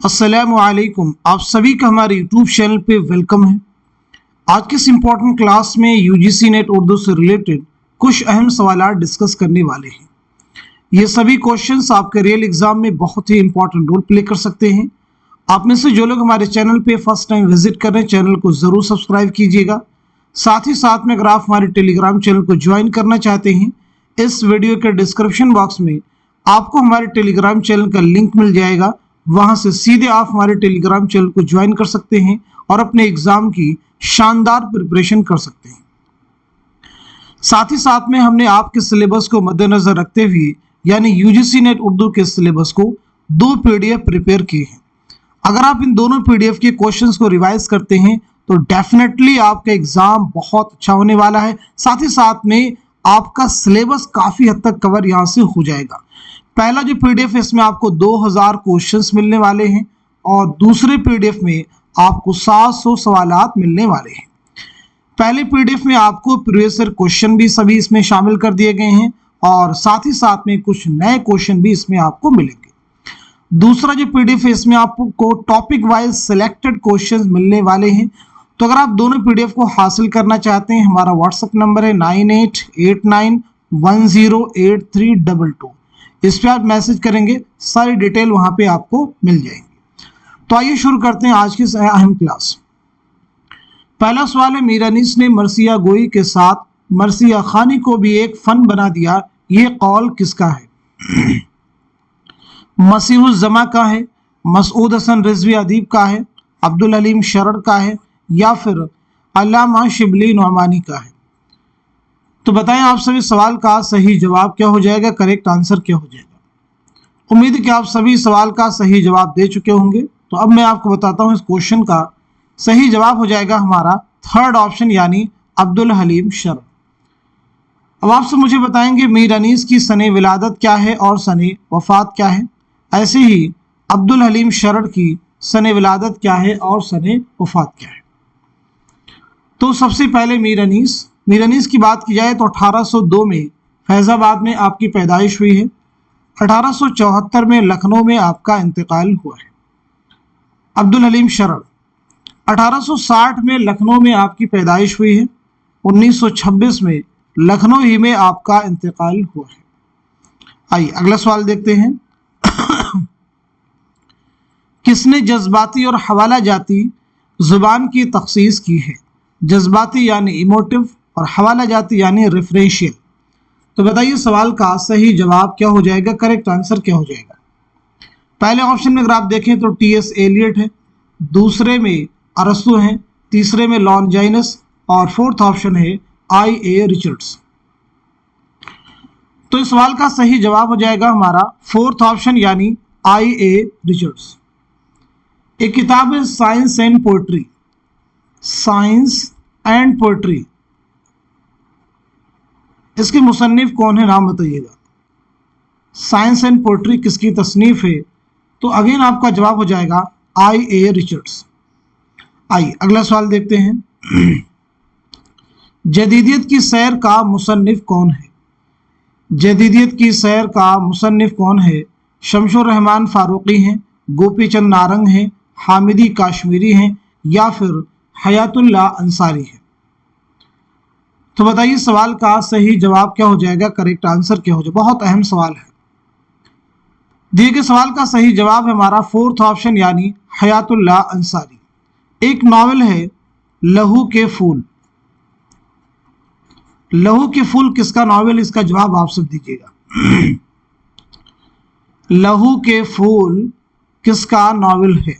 अस्सलामु अलैकुम। आप सभी का हमारे यूट्यूब चैनल पे वेलकम है। आज के इस इम्पोर्टेंट क्लास में यूजीसी नेट उर्दू से रिलेटेड कुछ अहम सवाल डिस्कस करने वाले हैं। ये सभी क्वेश्चंस आपके रियल एग्जाम में बहुत ही इंपॉर्टेंट रोल प्ले कर सकते हैं। आप में से जो लोग हमारे चैनल पे फर्स्ट टाइम विजिट कर रहे हैं, चैनल को ज़रूर सब्सक्राइब कीजिएगा। साथ ही साथ में अगर आप हमारे टेलीग्राम चैनल को ज्वाइन करना चाहते हैं, इस वीडियो के डिस्क्रिप्शन बॉक्स में आपको हमारे टेलीग्राम चैनल का लिंक मिल जाएगा। वहां से सीधे आप हमारे टेलीग्राम चैनल को ज्वाइन कर सकते हैं और अपने एग्जाम की शानदार प्रिपरेशन कर सकते हैं। साथ ही साथ में हमने आपके सिलेबस को मद्देनजर रखते हुए यानी यूजीसी नेट उर्दू के सिलेबस को 2 पीडीएफ प्रिपेयर किए हैं। अगर आप इन दोनों पीडीएफ के क्वेश्चंस को रिवाइज करते हैं तो डेफिनेटली आपका एग्जाम बहुत अच्छा होने वाला है। साथ ही साथ में आपका सिलेबस काफी हद तक कवर यहाँ से हो जाएगा। पहला जो पीडीएफ है इसमें आपको 2000 क्वेश्चंस मिलने वाले हैं और दूसरे पीडीएफ में आपको 700 सवालात मिलने वाले हैं। पहले पीडीएफ में आपको प्रीवियस ईयर क्वेश्चन भी सभी इसमें शामिल कर दिए गए हैं और साथ ही साथ में कुछ नए क्वेश्चन भी इसमें आपको मिलेंगे। दूसरा जो पीडीएफ है इसमें आपको टॉपिक वाइज सिलेक्टेड क्वेश्चंस मिलने वाले हैं। तो अगर आप दोनों पीडीएफ को हासिल करना चाहते हैं, हमारा व्हाट्सएप नंबर है 9889108322। इस पर आप मैसेज करेंगे, सारी डिटेल वहां पे आपको मिल जाएंगी। तो आइए शुरू करते हैं आज की अहम क्लास। पहला सवाल है, मीर अनीस ने मरसिया गोई के साथ मरसिया खानी को भी एक फन बना दिया, ये कौल किसका है? मसीहुज़्ज़मा का है, मसूद हसन रिजवी अदीब का है, अब्दुल हलीम शरर का है या फिर अल्लामा शिबली नौमानी का है? तो बताएं आप सभी सवाल का सही जवाब क्या हो जाएगा, करेक्ट आंसर क्या हो जाएगा। उम्मीद है कि आप सभी सवाल का सही जवाब दे चुके होंगे। तो अब मैं आपको बताता हूं इस क्वेश्चन का सही जवाब हो जाएगा हमारा थर्ड ऑप्शन यानी अब्दुल हलीम शरर। अब आपसे मुझे बताएंगे मीर अनीस की सने विलादत क्या है और सने वफात क्या है। ऐसे ही अब्दुल हलीम शरर की सने विलादत क्या है और सने वफात क्या है। तो सबसे पहले मीर अनीस की बात की जाए तो 1802 में फैज़ाबाद में आपकी पैदाइश हुई है। 1874 में लखनऊ में आपका इंतकाल हुआ है। अब्दुल हलीम शरर 1860 में लखनऊ में आपकी पैदाइश हुई है। 1926 में लखनऊ ही में आपका इंतकाल हुआ है। आइए अगला सवाल देखते हैं। किसने जज्बाती और हवाला जाती जुबान की तखसीस की है? जज्बाती यानी इमोटिव और हवाला जाती यानी रेफरेंशियल। तो बताइए सवाल का सही जवाब क्या हो जाएगा, करेक्ट आंसर क्या हो जाएगा। पहले ऑप्शन में अगर आप देखें तो टी.एस. एलियट है, दूसरे में अरस्तु हैं, तीसरे में लॉन्जाइनस और फोर्थ ऑप्शन है I.A. रिचर्ड्स। तो इस सवाल का सही जवाब हो जाएगा हमारा फोर्थ ऑप्शन यानी I.A. रिचर्ड्स। एक किताब है science and poetry, science and poetry, इसके मुसन्निफ कौन है, नाम बताइएगा। साइंस एंड पोएट्री किसकी तसनीफ है? तो अगेन आपका जवाब हो जाएगा I.A. रिचर्ड्स। आइए अगला सवाल देखते हैं। जदीदियत की सैर का मुसन्निफ कौन है? जदीदियत की सैर का मुसन्निफ कौन है? शमशुर रहमान फारूकी हैं, गोपी चंद नारंग हैं, हामिदी काश्मीरी हैं या फिर हयातुल्लाह अंसारी है? तो बताइए सवाल का सही जवाब क्या हो जाएगा, करेक्ट आंसर क्या हो जाएगा। बहुत अहम सवाल है। दिए गए सवाल का सही जवाब है हमारा फोर्थ ऑप्शन यानी हयातुल्लाह अंसारी। एक नॉवेल है लहू के फूल। लहू के फूल किसका नॉवेल, इसका जवाब आप सब दीजिएगा। लहू के फूल किसका नॉवेल है?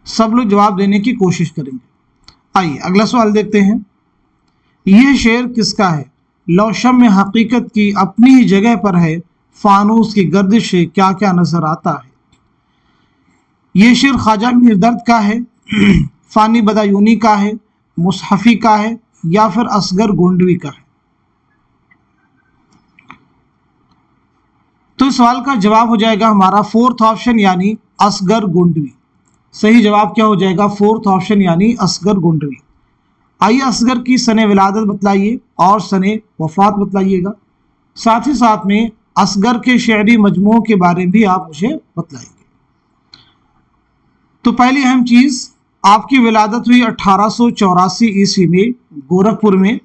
सब लोग जवाब देने की कोशिश करेंगे। आइए अगला सवाल देखते हैं। यह शेर किसका है? लौशम में हकीकत की अपनी ही जगह पर है, फानूस की गर्दिश से क्या क्या नजर आता है। यह शेर ख्वाजा मीर दर्द का है, फानी बदायूनी का है, मुसहफी का है या फिर असगर गोंडवी का है? तो इस सवाल का जवाब हो जाएगा हमारा फोर्थ ऑप्शन यानी असगर गोंडवी। सही जवाब क्या हो जाएगा, फोर्थ ऑप्शन यानी असगर गोंडवी। आइए असगर की सने विलादत बतलाइए और सने वफात बतलाइएगा। साथ ही साथ में असगर के शेरी मजमू के बारे में भी आप मुझे बतलाएंगे। तो पहली अहम चीज़, आपकी विलादत हुई 1884 ईस्वी में गोरखपुर में,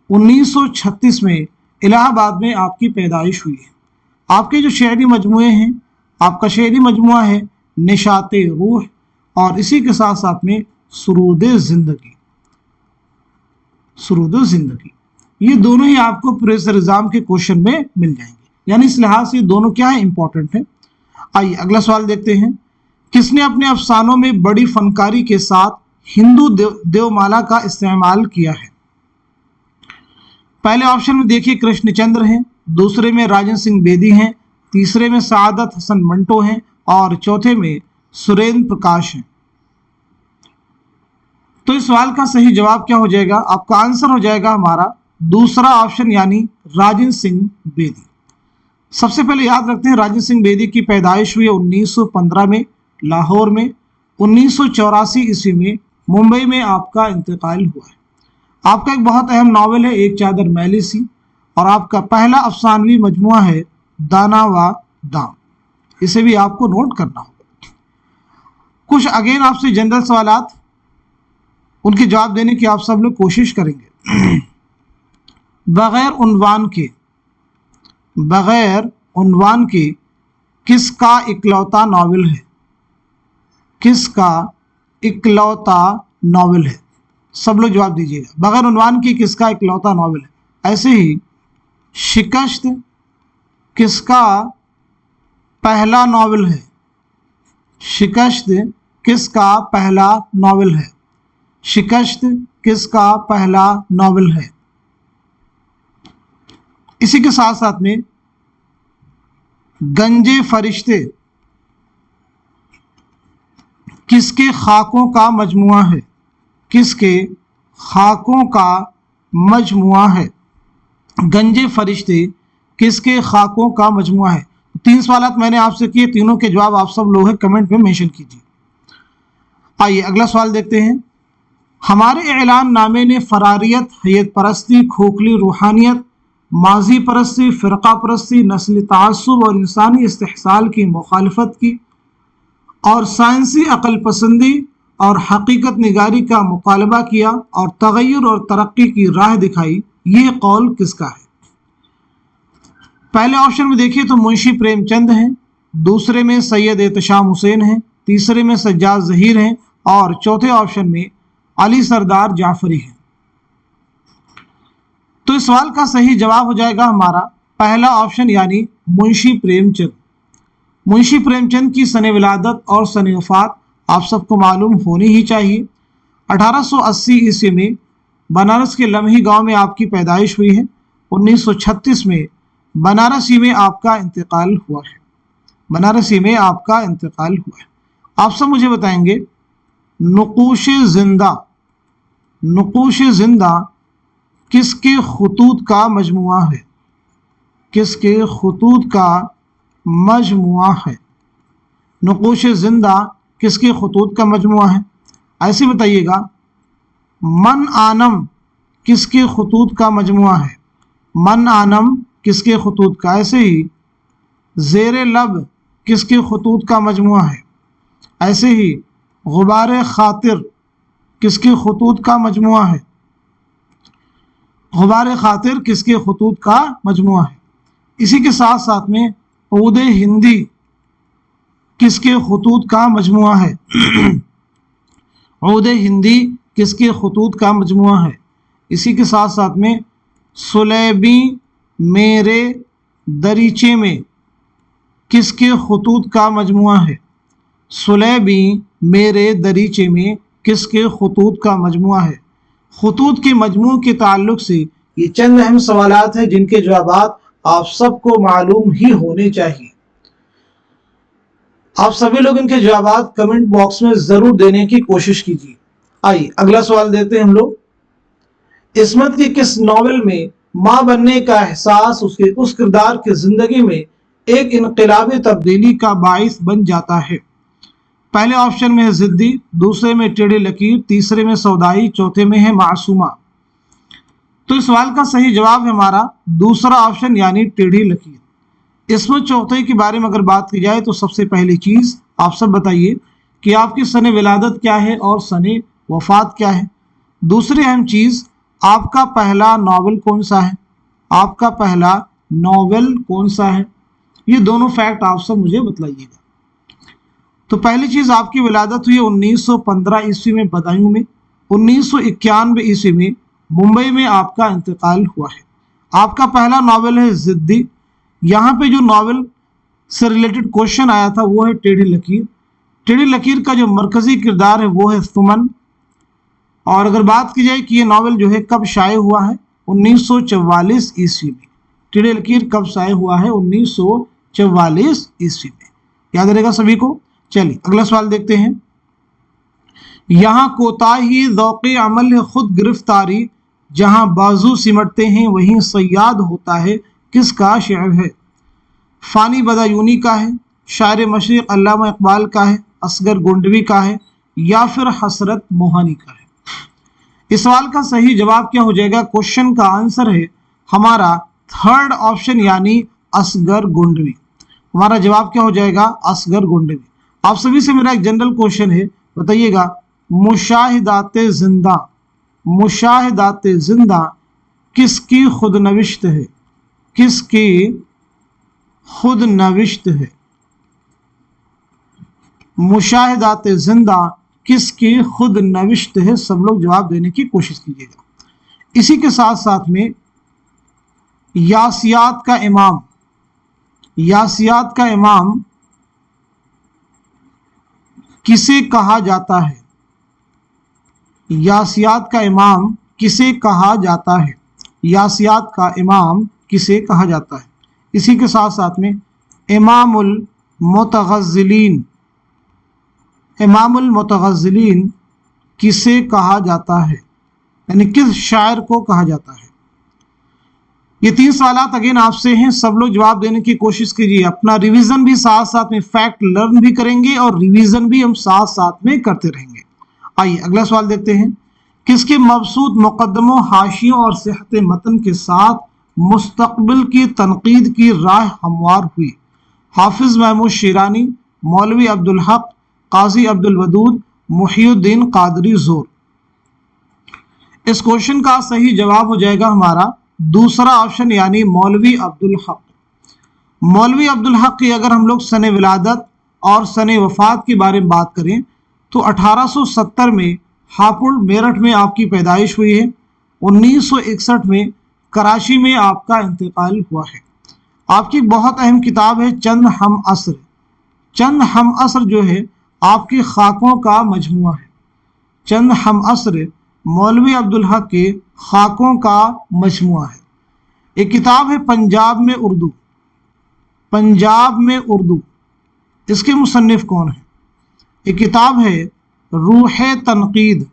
1936 में इलाहाबाद में आपकी पैदाइश हुई है। आपके जो शेरी मजमूए हैं, आपका शेरी मजमुआ है निशाते रूह, और इसी के साथ साथ में सुरूदे ज़िंदगी, सुरूदे ज़िंदगी, ये दोनों ही आपको प्रेशर एग्जाम के क्वेश्चन में मिल जाएंगे। यानी इस लिहाज से ये दोनों क्या है, इंपॉर्टेंट है। आइए अगला सवाल देखते हैं। किसने अपने अफसानों में बड़ी फनकारी के साथ हिंदू देवमाला का इस्तेमाल किया है? पहले ऑप्शन में देखिए कृष्णचंद्र हैं, दूसरे में राजेंद्र सिंह बेदी हैं, तीसरे में सादत हसन मंटो हैं, और चौथे में सुरेंद्र प्रकाश हैं। तो इस सवाल का सही जवाब क्या हो जाएगा? आपका आंसर हो जाएगा हमारा दूसरा ऑप्शन, यानी राजेंद्र सिंह बेदी। सबसे पहले याद रखते हैं, राजेंद्र सिंह बेदी की पैदाइश हुई 1915 में लाहौर में, 1984 ईस्वी में मुंबई में आपका इंतकाल हुआ है। आपका एक बहुत अहम नावल है एक चादर मैली सी, और आपका पहला अफसानवी मजमुआ है दाना व दाम। इसे भी आपको नोट करना होगा। कुछ अगेन आपसे जनरल सवालात, उनके जवाब देने की आप सब लोग कोशिश करेंगे। बगैर उन्वान के किसका इकलौता नावल है? किसका इकलौता नावल है? सब लोग जवाब दीजिएगा। बगैर उन्वान के किसका इकलौता नावल है? ऐसे ही शिकस्त किसका पहला नावल है? शिकस्त किसका पहला नावल है? शिकस्त किसका पहला नावल है? इसी के साथ साथ में गंजे फरिश्ते किसके खाकों का मजमुआ है? किसके खाकों का मजमुआ है? गंजे फरिश्ते किसके खाकों का मजमुआ है? तीन सवालात मैंने आपसे किए, तीनों के जवाब आप सब लोग कमेंट में मेंशन कीजिए। आइए अगला सवाल देखते हैं। हमारे ऐलान नामे ने फरारियत, हैयत परस्ती, खोखली रूहानियत, माजी परस्ती, फ़िरका परस्ती, नस्ली तासुब और इंसानी इस्तिहसाल की मुखालफत की, और साइंसी अक़ल पसंदी और हकीकत निगारी का मुतालबा किया, और तग़य्युर और तरक्की की राह दिखाई। ये कौल किसका है? पहले ऑप्शन में देखिए तो मुंशी प्रेमचंद हैं, दूसरे में सैयद एहतशाम हुसैन हैं, तीसरे में सज्जाद ज़हीर हैं, और चौथे ऑप्शन में अली सरदार जाफरी हैं। तो इस सवाल का सही जवाब हो जाएगा हमारा पहला ऑप्शन, यानी मुंशी प्रेमचंद। मुंशी प्रेमचंद की सने विलादत और सने वफात आप सबको मालूम होनी ही चाहिए। 1880 ईस्वी में बनारस के लम्ही गांव में आपकी पैदाइश हुई है। 1936 में बनारसी में आपका इंतकाल हुआ है। बनारसी में आपका इंतकाल हुआ है। आप सब मुझे बताएंगे, नुक़ूश ज़िंदा किसके खुतूत का मजमुआ है? किसके खुतूत का मजमुआ है? नुक़ूश ज़िंदा किसके खुतूत का मजमुआ है? ऐसे बताइएगा। मन आनम किसके खुतूत का मजमुआ है? मन आनम किसके खुतूत का? ऐसे ही ज़ेर लब किसके खुतूत का मजमुआ है? ऐसे ही गुबार खातिर किसके खुतूत का मजमुआ है? गुबार खातिर किसके खुतूत का मजमुआ है? इसी के साथ साथ में ऊद हिंदी किसके खुतूत का मजमुआ है? ऊद हिंदी किसके खुतूत का मजमुआ है? इसी के साथ साथ में सुलेबी मेरे दरीचे में किसके खुतूत का मजमुआ है? सुलेबी मेरे दरीचे में किसके खुतूत का मजमुआ है? खुतूत के मजमू के ताल्लुक से ये चंद अहम सवालात हैं जिनके जवाब आप सबको मालूम ही होने चाहिए। आप सभी लोग इनके जवाब कमेंट बॉक्स में जरूर देने की कोशिश कीजिए। आइए अगला सवाल देते हैं हम लोग। इस्मत की किस नॉवेल में मां बनने का एहसास उस किरदार की जिंदगी में एक इनकलाबी तब्दीली का बाइस बन जाता है? पहले ऑप्शन में है जिद्दी, दूसरे में टेढ़ी लकीर, तीसरे में सौदाई, चौथे में है मासूमा। तो इस सवाल का सही जवाब है हमारा दूसरा ऑप्शन, यानी टेढ़ी लकीर। इसमें चौथे के बारे में अगर बात की जाए तो सबसे पहली चीज आप सब बताइए कि आपकी सन विलादत क्या है और सन वफात क्या है। दूसरी अहम चीज़, आपका पहला नावल कौन सा है, आपका पहला नावल कौन सा है। ये दोनों फैक्ट आप सब मुझे बतलाइएगा। तो पहली चीज़, आपकी विलादत हुई 1915 ईस्वी में बदायूं में। 1991 ईस्वी में मुंबई में आपका इंतकाल हुआ है। आपका पहला नावल है ज़िद्दी। यहाँ पे जो नावल से रिलेटेड क्वेश्चन आया था वो है टेढ़ी लकीर। टेढ़ी लकीर का जो मरकज़ी किरदार है वो है सुमन। और अगर बात की जाए कि ये नावल जो है कब शाये हुआ है, 1944 ईस्वी में। टेढ़ी लकीर कब शाये हुआ है, 1944 ईस्वी में। याद रहेगा सभी को। चलिए अगला सवाल देखते हैं। यहाँ कोताही ज़ौक़े अमल है खुद गिरफ्तारी, जहाँ बाजू सिमटते हैं वहीं सयाद होता है, किसका शेर है। फ़ानी बदायूनी का है, शायर मशरिक़ अल्लामा इकबाल का है, असगर गोंडवी का है, या फिर हसरत मोहानी का है। इस सवाल का सही जवाब क्या हो जाएगा। क्वेश्चन का आंसर है हमारा थर्ड ऑप्शन यानी असगर गोंडवी। हमारा जवाब क्या हो जाएगा, असगर गोंडवी। आप सभी से मेरा एक जनरल क्वेश्चन है, बताइएगा मुशाहिदाते जिंदा, मुशाहिदाते जिंदा किसकी खुद नविश्त है, किसकी खुद नविश्त है। मुशाहिदाते जिंदा किसकी खुद नविश्त है। सब लोग जवाब देने की कोशिश कीजिएगा। इसी के साथ साथ में यासियात का इमाम, यासियात का इमाम किसे कहा जाता है, यासियात का इमाम किसे कहा जाता है, यासियात का इमाम किसे कहा जाता है। इसी के साथ साथ में इमामुल मुतगज़्ज़िलीन, इमामुल मुतगज़्ज़िलीन किसे कहा जाता है, यानी किस शायर को कहा जाता है। ये तीन सवालात अगेन आपसे हैं, सब लोग जवाब देने की कोशिश कीजिए। अपना रिवीजन भी साथ साथ में, फैक्ट लर्न भी करेंगे और रिवीजन भी हम साथ साथ में करते रहेंगे। आइए अगला सवाल देखते हैं। किसके मबसूत मुकदमों, हाशियों और सेहत मतन के साथ मुस्तकबिल की तनकीद की राह हमवार हुई। हाफिज महमूद शिरानी, मौलवी अब्दुल हक, काजी अब्दुल वदूद, मुहियुद्दीन कादरी जोर। इस क्वेश्चन का सही जवाब हो जाएगा हमारा दूसरा ऑप्शन यानी मौलवी अब्दुल हक। मौलवी अब्दुल हक की अगर हम लोग सन विलादत और सन वफात के बारे में बात करें तो 1870 में हापुड़ मेरठ में आपकी पैदाइश हुई है। 1961 में कराची में आपका इंतकाल हुआ है। आपकी बहुत अहम किताब है चंद हम असर। चंद हम असर जो है आपकी खाकों का मजमुआ है। चंद हम असर मौलवी अब्दुल हक के खाकों का मजमुआ है। एक किताब है पंजाब में उर्दू, पंजाब में उर्दू, इसके मुसन्निफ कौन है। एक किताब है रूह तनकीद,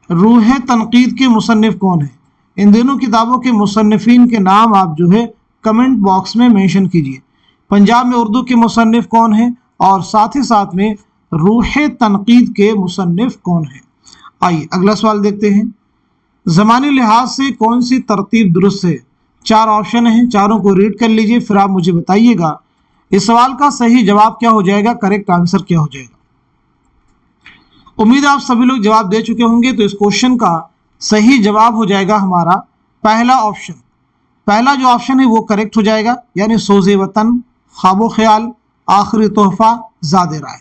रूह तनकीद के मुसन्निफ कौन है। इन दोनों किताबों के मुसन्निफिन के नाम आप जो है कमेंट बॉक्स में मेंशन कीजिए। पंजाब में उर्दू के मुसन्निफ कौन है और साथ ही साथ में रूह तनकीद के मुसन्निफ कौन है। आइए अगला सवाल देखते हैं। ज़मानी लिहाज से कौन सी तरतीब दुरुस्त है। चार ऑप्शन हैं, चारों को रीड कर लीजिए, फिर आप मुझे बताइएगा इस सवाल का सही जवाब क्या हो जाएगा, करेक्ट आंसर क्या हो जाएगा। उम्मीद है आप सभी लोग जवाब दे चुके होंगे। तो इस क्वेश्चन का सही जवाब हो जाएगा हमारा पहला ऑप्शन। पहला जो ऑप्शन है वो करेक्ट हो जाएगा, यानी सोज़े वतन, ख्वाबो ख्याल, आखिरी तोहफा, ज़ादे राय।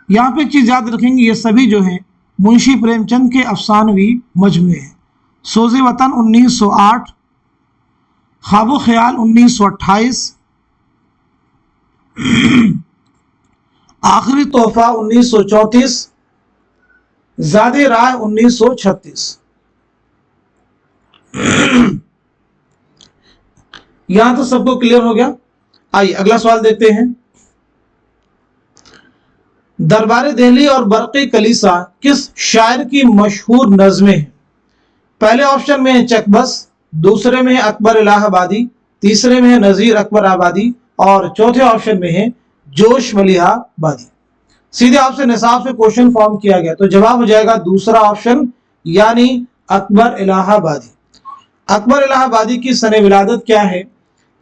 यहाँ पे एक चीज़ याद रखेंगे, ये सभी जो है मुंशी प्रेमचंद के अफसानवी मजमुए हैं। सोज़े वतन 1908, ख्वाबो ख्याल 1928, आखिरी तोहफा 1934, ज़ादे राय 1936। यहां तो सबको क्लियर हो गया। आइए अगला सवाल देखते हैं। दरबार दिल्ली और बरक़े कलीसा किस शायर की मशहूर नज़में हैं। पहले ऑप्शन में है चकबस, दूसरे में है अकबर इलाहाबादी, तीसरे में है नज़ीर अकबर आबादी और चौथे ऑप्शन में है जोश मलिहाबादी। सीधे आपसे निसाब से क्वेश्चन फॉर्म किया गया, तो जवाब हो जाएगा दूसरा ऑप्शन यानी अकबर इलाहाबादी। अकबर इलाहाबादी की सने विलादत क्या है।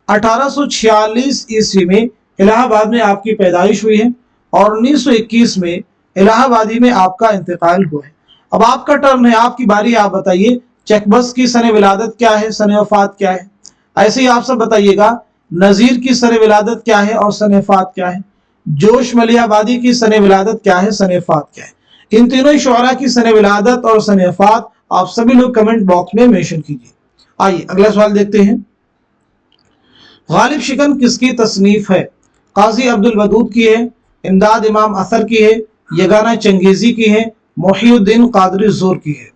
1846 ईस्वी में इलाहाबाद में आपकी पैदाइश हुई है। اور 1921 में इलाहाबादी में आपका इंतकाल हुआ है। अब आपका टर्न है, आपकी बारी, आप बताइए चकबस की सन विलादत क्या है, सन वफात क्या है। ऐसे ही आप सब बताइएगा नज़ीर की सन विलादत क्या है और सन वफात क्या है, जोश मलिहाबादी की सन विलादत क्या है, सन वफात क्या है। इन तीनों शुअरा की सन विलादत और सन वफात आप सभी लोग कमेंट बॉक्स में मेंशन कीजिए। आइए अगला सवाल देखते हैं। गालिब शिकन किसकी तसनीफ है? काजी अब्दुल वदूद की है, इमदाद इमाम असर की है, यगाना चंगेजी की है, मोहिउद्दीन कादरी जोर की है।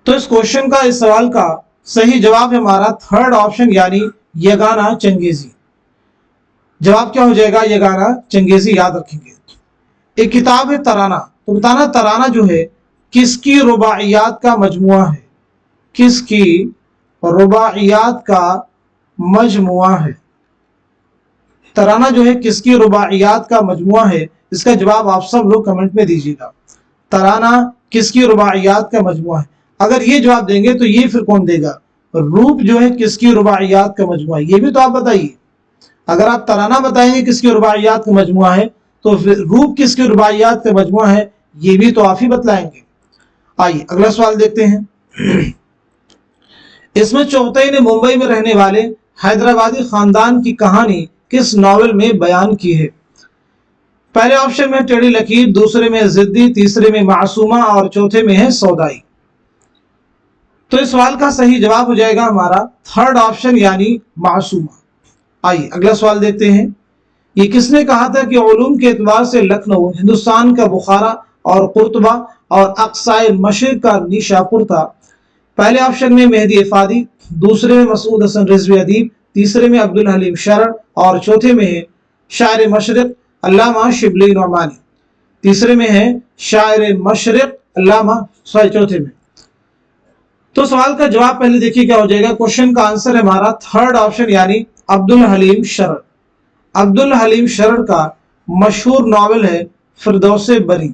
तो इस क्वेश्चन का, इस सवाल का सही जवाब है हमारा थर्ड ऑप्शन यानी यगाना चंगेजी। जवाब क्या हो जाएगा? यगाना चंगेजी, याद रखेंगे। एक किताब है तराना, तो बताना तराना जो है किसकी रुबाइयात का मजमुआ है, किसकी रुबाइयात का मजमुआ है। तराना जो है किसकी रुबाइयात का मजमुआ है, इसका जवाब आप सब लोग कमेंट में दीजिएगा। तराना किसकी रुबाइयात का मजमुआ है। अगर ये जवाब देंगे तो ये फिर कौन देगा? रूप जो है किसकी रुबाइयात का मजमुआ है, ये भी तो आप बताइए। अगर आप तराना बताएंगे किसकी रुबाइयात का मजमुआ है, तो फिर रूप किसकी रुबाइयात का मजमुआ है, ये भी तो आप ही बतलाएंगे। आइए अगला सवाल देखते हैं। इसमें चौथई ने मुंबई में रहने वाले हैदराबादी खानदान की कहानी किस नॉवेल में बयान की है? पहले ऑप्शन में टेढ़ी लकीर, दूसरे में जिद्दी, तीसरे में मासूमा और चौथे में है सौदाई। तो इस सवाल का सही जवाब हो जाएगा हमारा थर्ड ऑप्शन यानी मासूमा। आइए अगला सवाल देखते हैं। ये किसने कहा था कि उलूम के एतबार से लखनऊ हिंदुस्तान का बुखारा और कुर्तबा और अक्साए मशरिक का निशापुर था? पहले ऑप्शन में मेहदी इफादी, दूसरे में मसूद हसन रिजवी अदीब, तीसरे में अब्दुल हलीम शरण और चौथे में है शायर मशरिक अल्लामा शिबली नौमानी। तीसरे में है शायर मशरिक अल्लामा, चौथे में। तो सवाल का जवाब पहले देखिए क्या हो जाएगा। क्वेश्चन का आंसर है हमारा थर्ड ऑप्शन यानी अब्दुल हलीम शरण। अब्दुल हलीम शरण का मशहूर नावल है फिरदौसे बरी।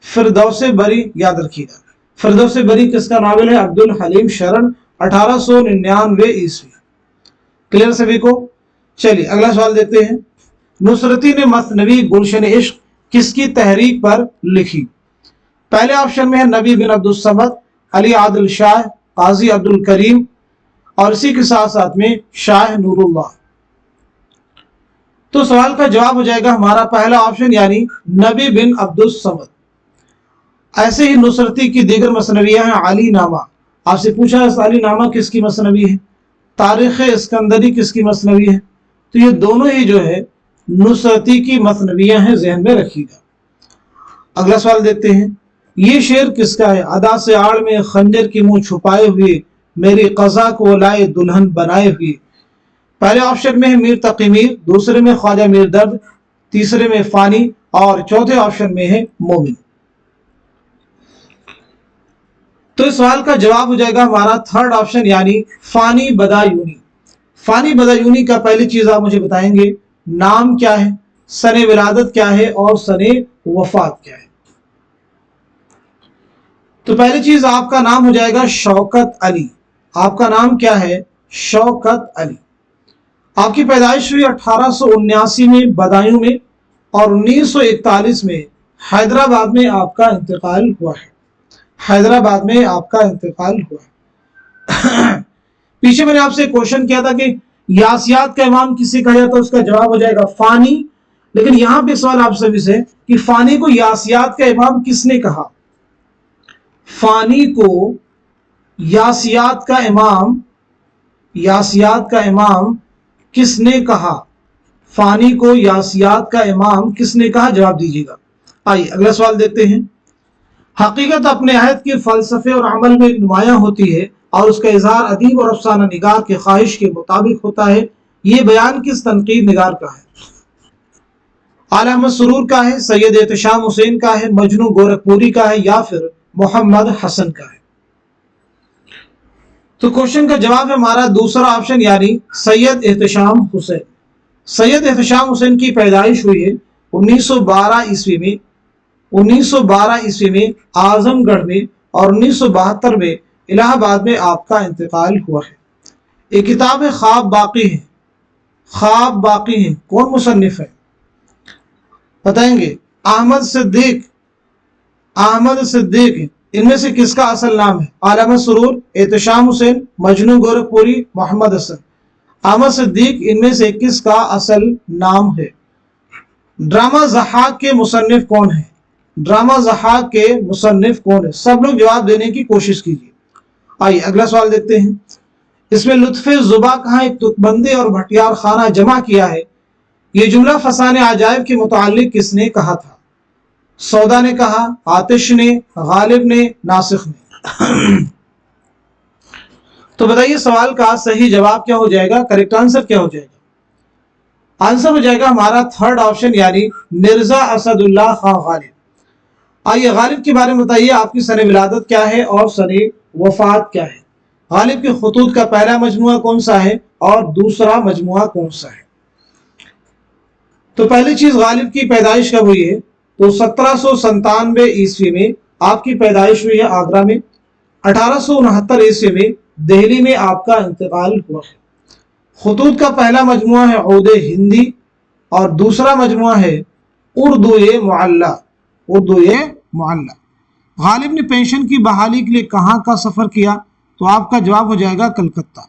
फिरदौसे बरी याद रखिएगा। फिरदौसे बरी किसका नावल है? अब्दुल हलीम शरण, 1899 ईस्वी। क्लियर सभी को? चलिए अगला सवाल देखते हैं। नुसरती ने मसनवी गुलशन इश्क किसकी तहरीक पर लिखी? पहले ऑप्शन में है नबी बिन अब्दुल समद, अली आदिल शाह, काजी अब्दुल करीम और इसी के साथ साथ में शाह नूरुल्लाह। तो सवाल का जवाब हो जाएगा हमारा पहला ऑप्शन यानी नबी बिन अब्दुल समद। ऐसे ही नुसरती की दीगर मसनवियां हैं अली नामा। आपसे पूछा है अली नामा किसकी मसनवी है, तारीख इस्कंदरी किसकी मसनवी है, तो ये दोनों ही जो है नुसरती की मसनवियां हैं, जहन में रखिएगा। अगला सवाल देखते हैं। ये शेर किसका है? अदा से आड़ में खंजर की मुंह छुपाए हुए मेरी कज़ा को लाए दुल्हन बनाए हुए। पहले ऑप्शन में है मीर तकी मीर, दूसरे में ख्वाजा मीर दर्द, तीसरे में फानी और चौथे ऑप्शन में है मोमिन। तो इस सवाल का जवाब हो जाएगा हमारा थर्ड ऑप्शन यानी फानी बदायूनी। फानी बदायूनी का पहली चीज आप मुझे बताएंगे नाम क्या है, सने विलादत क्या है और सने वफात क्या है। तो पहली चीज आपका नाम हो जाएगा शौकत अली। आपका नाम क्या है? शौकत अली। आपकी पैदाइश हुई 1879 में बदायूं में और 1941 में हैदराबाद में आपका इंतकाल हुआ है। हैदराबाद में आपका इंतकाल हुआ है। पीछे मैंने आपसे क्वेश्चन किया था कि यासियात का इमाम किसे कहा जाता है, उसका जवाब हो जाएगा फानी। लेकिन यहां पे सवाल आप सभी से कि फानी को यासियात का इमाम किसने कहा? फानी को यासियात का इमाम, यासियात का इमाम किसने कहा? फानी को यासियात का इमाम किसने कहा? जवाब दीजिएगा। आइए अगला सवाल देखते हैं। हकीकत अपने अहद के फलसफे और अमल में नुमायां होती है और उसका इजहार अदीब और अफसाना निगार के ख्वाहिश के मुताबिक होता है। ये बयान किस तनकीद निगार का है? आला अहमद सुरूर का है, सैयद एहतशाम हुसैन का है, मजनू गोरखपुरी का है या फिर मोहम्मद हसन का है? तो क्वेश्चन का जवाब है हमारा दूसरा ऑप्शन यानी सैयद एहतशाम हुसैन। सैयद एहतशाम हुसैन की पैदाइश हुई है 1912 ईस्वी में। 1912 ईस्वी में आजमगढ़ में और 1972 में इलाहाबाद में आपका इंतकाल हुआ है। एक किताब है ख्वाब बाकी है। ख्वाब बाकी है, कौन मुसन्निफ है? बताएंगे। अहमद सिद्दीक इनमें से किसका असल नाम है? आलम सुरूर, एहतशाम हुसैन, मजनू गोरखपुरी, मोहम्मद हसन। अहमद सिद्दीक इनमें से किसका असल नाम है? ड्रामा ज़हाक के मुसन्निफ कौन है? ड्रामा ज़हाक के मुसन्निफ कौन है? सब लोग जवाब देने की कोशिश कीजिए। आइए अगला सवाल देखते हैं। इसमें लुत्फ़े ज़ुबा कहाँ एक तुकबंदी और भटियार खाना जमा किया है, ये जुमला फसाने अजायब के मुतालिक किसने कहा था? सौदा ने कहा, आतिश ने, गालिब ने, नासिख ने। तो बताइए सवाल का सही जवाब क्या हो जाएगा? करेक्ट आंसर क्या हो जाएगा? आंसर हो जाएगा हमारा थर्ड ऑप्शन यानी मिर्जा असदुल्लाह खां गालिब। आइए गालिब के बारे में बताइए, आपकी सने विलादत क्या है और सने वफात क्या है? गालिब के खुतूत का पहला मजमुआ कौन सा है और दूसरा मजमुआ कौन सा है? तो पहली चीज, गालिब की पैदाइश कब हुई है? तो 1797 ईस्वी में आपकी पैदाइश हुई है आगरा में। 1869 ईस्वी में दिल्ली में आपका इंतकाल हुआ है। खुतूत का पहला मजमुआ है औदे हिंदी और दूसरा मजमुआ है उर्दू-ए मुअल्ला। उर्दू-ए मुअल्ला। गालिब ने पेंशन की बहाली के लिए कहाँ का सफ़र किया? तो आपका जवाब हो जाएगा कलकत्ता।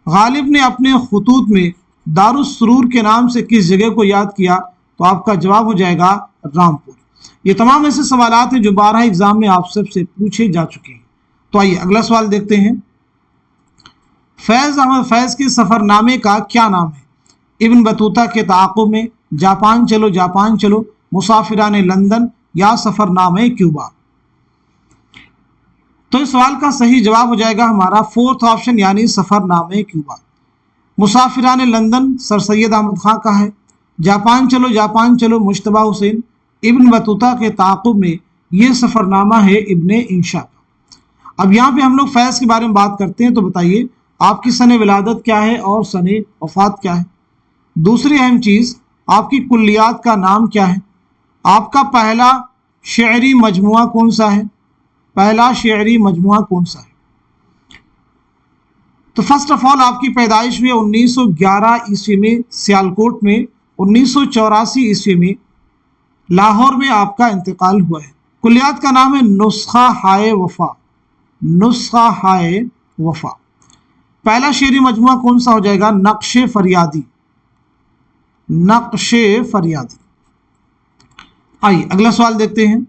गालिब ने अपने खुतूत में दारुस सुरूर के नाम से किस जगह को याद किया? तो आपका जवाब हो जाएगा रामपुर। ये तमाम ऐसे सवालात हैं जो 12 एग्जाम में आप सबसे पूछे जा चुके हैं। तो आइए अगला सवाल देखते हैं। फैज़ अहमद फैज़ के सफ़रनामे का क्या नाम है? इब्न बतूता के ताक़ुब में, जापान चलो, मुसाफिरान लंदन या सफ़रनामे क्यूबा। तो इस सवाल का सही जवाब हो जाएगा हमारा फोर्थ ऑप्शन यानी सफ़रनामे क्यूबा। मुसाफिरान लंदन सर सैयद अहमद खां का है। जापान चलो मुश्तबा हुसैन। इब्न बतूता के ताक़ुब में ये सफ़रनामा है इब्ने इंशा का। अब यहाँ पे हम लोग फैज़ के बारे में बात करते हैं। तो बताइए आपकी सने विलादत क्या है और सने वफ़ात क्या है? दूसरी अहम चीज़, आपकी कुल्लियात का नाम क्या है? आपका पहला शेरी मजमुआ कौन सा है? पहला शेरी मजमुआ कौन सा है? तो फर्स्ट ऑफ ऑल आपकी पैदाइश हुई 1911 ईस्वी में सियालकोट में। 1984 ईस्वी में लाहौर में आपका इंतकाल हुआ है। कुल्लियात का नाम है नुस्खा हाय वफा। नुस्खा हाय वफा। पहला शेरी मजमुआ कौन सा हो जाएगा? नक्शे फरियादी। नक्शे फरियादी। आइए अगला सवाल देखते हैं।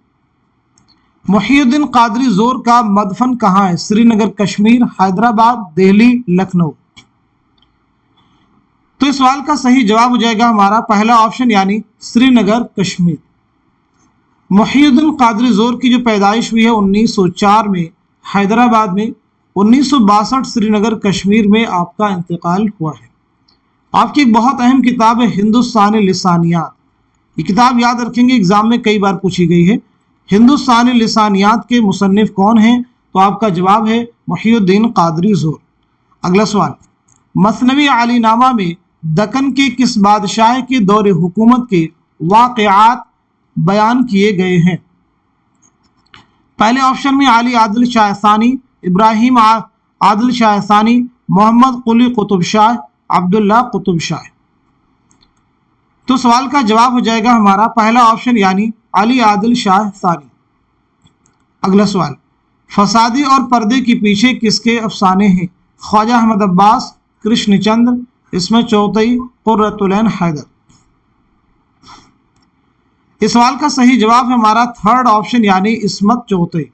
मुहियुद्दीन कादरी जोर का मदफन कहाँ है? श्रीनगर कश्मीर, हैदराबाद, दिल्ली, लखनऊ। तो इस सवाल का सही जवाब हो जाएगा हमारा पहला ऑप्शन यानी श्रीनगर कश्मीर। मुहियुद्दीन कादरी जोर की जो पैदाइश हुई है 1904 में हैदराबाद में। 1962 श्रीनगर कश्मीर में आपका इंतकाल हुआ है। आपकी एक बहुत अहम किताब है हिंदुस्तानी लिसानियात। ये किताब याद रखेंगे, एग्जाम में कई बार पूछी गई है। हिंदुस्तानी लिसानियात के मुसन्निफ कौन हैं? तो आपका जवाब है मुहियुद्दीन कादरी जोर। अगला सवाल, मसनवी अलीनामा में दक्कन के किस बादशाह के दौरे हुकूमत के वाक़यात बयान किए गए हैं? पहले ऑप्शन में अली आदिल शाह सानी, इब्राहिम आदिल शाह सानी, मोहम्मद कुली कुतुब शाह, अब्दुल्ला कुतुब शाह। तो सवाल का जवाब हो जाएगा हमारा पहला ऑप्शन यानी अली आदिल शाह सानी। अगला सवाल, फसादी और पर्दे के पीछे किसके अफसाने हैं? ख्वाजा अहमद अब्बास, कृष्णचंद्र, इस्मत चौधरी, कुर्रतुल ऐन हैदर। इस सवाल का सही जवाब है हमारा थर्ड ऑप्शन यानी इस्मत चौधरी।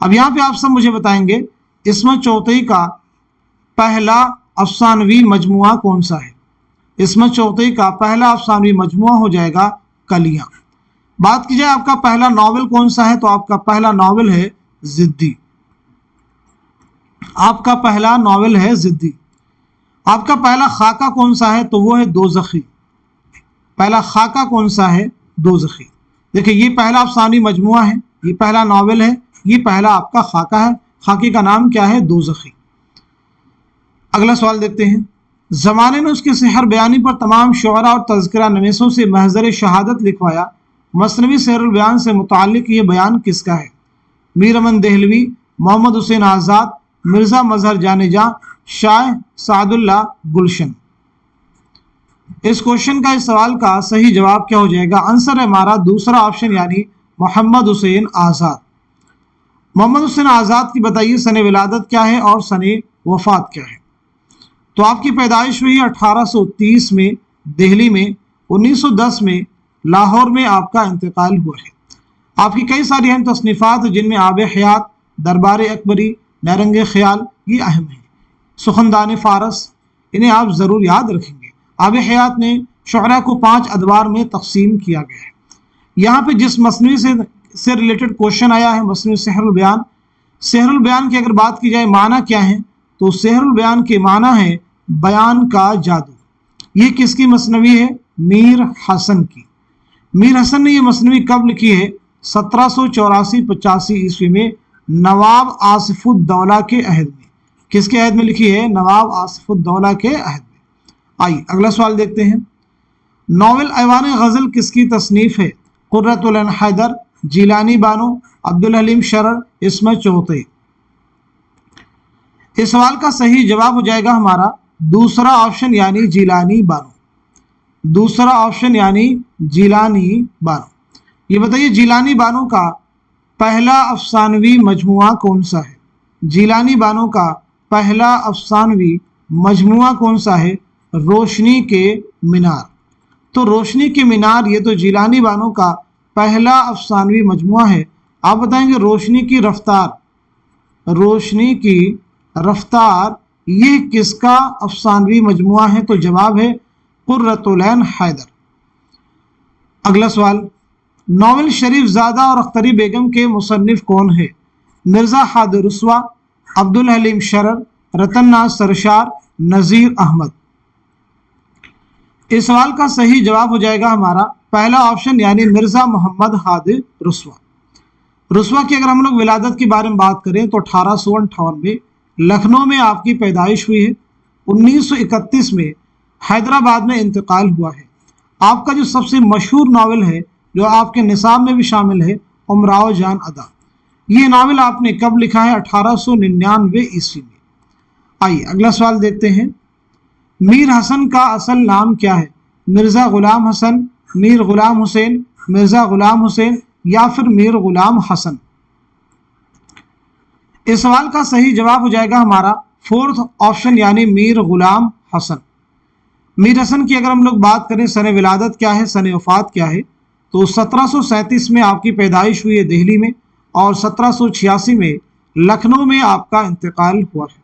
अब यहाँ पे आप सब मुझे बताएंगे इस्मत चौधरी का पहला अफसानवी मजमुआ कौन सा है? इस्मत चौधरी का पहला अफसानवी मजमुआ हो जाएगा कलियां। बात की जाए आपका पहला नावल कौन सा है? तो आपका पहला नावल है जिद्दी। आपका पहला नावल है जिद्दी। आपका पहला खाका कौन सा है? तो वो है दोज़खी। पहला खाका कौन सा है? दोज़खी। देखिए ये पहला अफसानी मजमुआ है, ये पहला नावल है, ये पहला आपका खाका है। खाके का नाम क्या है? दोज़खी। अगला सवाल देखते हैं। ज़माने ने उसके सिहर बयानी पर तमाम शुअरा और तज़किरा नवीसों से महज़र शहादत लिखवाया। मसनवी सेहरुल बयान से मुताल्लिक़ ये बयान किसका है? मीर अमन देहलवी, मोहम्मद हुसैन आज़ाद, मिर्ज़ा मजहर जानेजा, शाह सादुल्ला गुलशन। इस क्वेश्चन का, इस सवाल का सही जवाब क्या हो जाएगा? आंसर है हमारा दूसरा ऑप्शन यानी मोहम्मद हुसैन आज़ाद। मोहम्मद हुसैन आज़ाद की बताइए सन विलादत क्या है और सन वफात क्या है? तो आपकी पैदाइश हुई 1830 में दिल्ली में, 1910 में लाहौर में आपका इंतकाल हुआ है। आपकी कई सारी अहम तसनीफ़ात जिनमें आब हयात, दरबार अकबरी, नरंग ख्याल ये अहम है। सुखनदान फ़ारस, इन्हें आप ज़रूर याद रखेंगे। आब हयात ने शुअरा को 5 अदवार में तकसीम किया गया है। यहाँ पे जिस मसनवी से रिलेटेड क्वेश्चन आया है, मसनवी सेहरुल बयान। सेहरुल बयान की अगर बात की जाए माना क्या है, तो सेहरुल बयान के माना है बयान का जादू। ये किसकी मसनवी है? मीर हसन की। मीर हसन ने ये मसनवी कब लिखी है? 1784-85 ईस्वी में नवाब आसिफुद्दौला के अहद में। किसके अहद में लिखी है? नवाब आसिफुद्दौला के अहद में। आइए अगला सवाल देखते हैं। नॉवेल ऐवान गज़ल किसकी तसनीफ है? कुर्रतुल ऐन हैदर, जिलानी बानो, अब्दुल हलीम शरर, इस्मत चौथे। इस सवाल का सही जवाब हो जाएगा हमारा दूसरा ऑप्शन यानी जिलानी बानो। दूसरा ऑप्शन यानी जिलानी बानो। ये बताइए जिलानी बानो का पहला अफसानवी मजमुआ कौन सा है? जिलानी बानो का पहला अफसानवी मजमुआ कौन सा है? रोशनी के मीनार। तो रोशनी के मीनार ये तो जिलानी बानो का पहला अफसानवी मजमुआ है। आप बताएंगे रोशनी की रफ्तार, रोशनी की रफ्तार ये किसका अफसानवी मजमुआ है? तो जवाब है कुर्रतुल ऐन हैदर। अगला सवाल, नॉवेल शरीफ ज़ादा और अख्तरी बेगम के मुसन्निफ कौन है? मिर्ज़ा हादिर रुस्वा, अब्दुल हलीम शरर, रतन नाज सरशार, नज़ीर अहमद। इस सवाल का सही जवाब हो जाएगा हमारा पहला ऑप्शन यानी मिर्ज़ा मोहम्मद हादिर रुस्वा। रुस्वा की अगर हम लोग विलादत के बारे में बात करें तो 1858 में लखनऊ में आपकी पैदाइश हुई है। 1931 में हैदराबाद में इंतकाल हुआ है। आपका जो सबसे मशहूर नावल है जो आपके निसाब में भी शामिल है, उमराव जान अदा, ये नावल आपने कब लिखा है? 1899 ईस्वी में। आइए अगला सवाल देखते हैं। मीर हसन का असल नाम क्या है? मिर्ज़ा ग़ुलाम हसन, मीर ग़ुलाम हुसैन, मिर्ज़ा ग़ुलाम हुसैन या फिर मीर ग़ुलाम हसन? इस सवाल का सही जवाब हो जाएगा हमारा फोर्थ ऑप्शन यानी मीर ग़ुलाम हसन। मीर हसन की अगर हम लोग बात करें सन विलादत क्या है, सन वफात क्या है, तो 1737 में आपकी पैदाइश हुई है दिल्ली में और 1786 में लखनऊ में आपका इंतकाल हुआ है।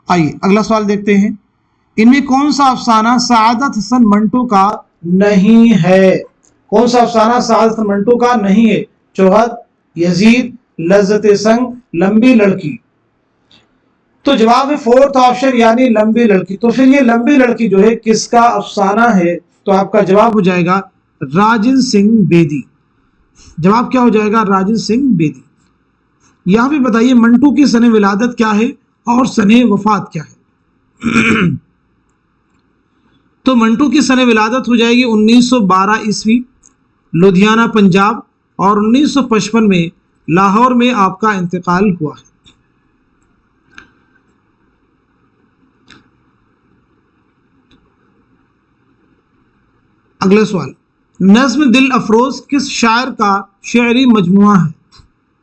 आइए अगला सवाल देखते हैं। इनमें कौन सा अफसाना सआदत हसन मंटो का नहीं है? कौन सा अफसाना सआदत हसन मंटो का नहीं है? चौहद, यजीद, लज्जत संग, लंबी लड़की। तो जवाब है फोर्थ ऑप्शन यानी लंबी लड़की। तो फिर ये लंबी लड़की जो है किसका अफसाना है? तो आपका जवाब हो जाएगा राजिन सिंह बेदी। जवाब क्या हो जाएगा? राजिन सिंह बेदी। यहां भी बताइए मंटू की सने विलादत क्या है और सने वफात क्या है? तो मंटू की सने विलादत हो जाएगी 1912 ईस्वी, लुधियाना पंजाब, और 1955 में लाहौर में आपका इंतकाल हुआ है। अगला सवाल, नज़्म दिल अफरोज किस शायर का शेरी मजमुआ है?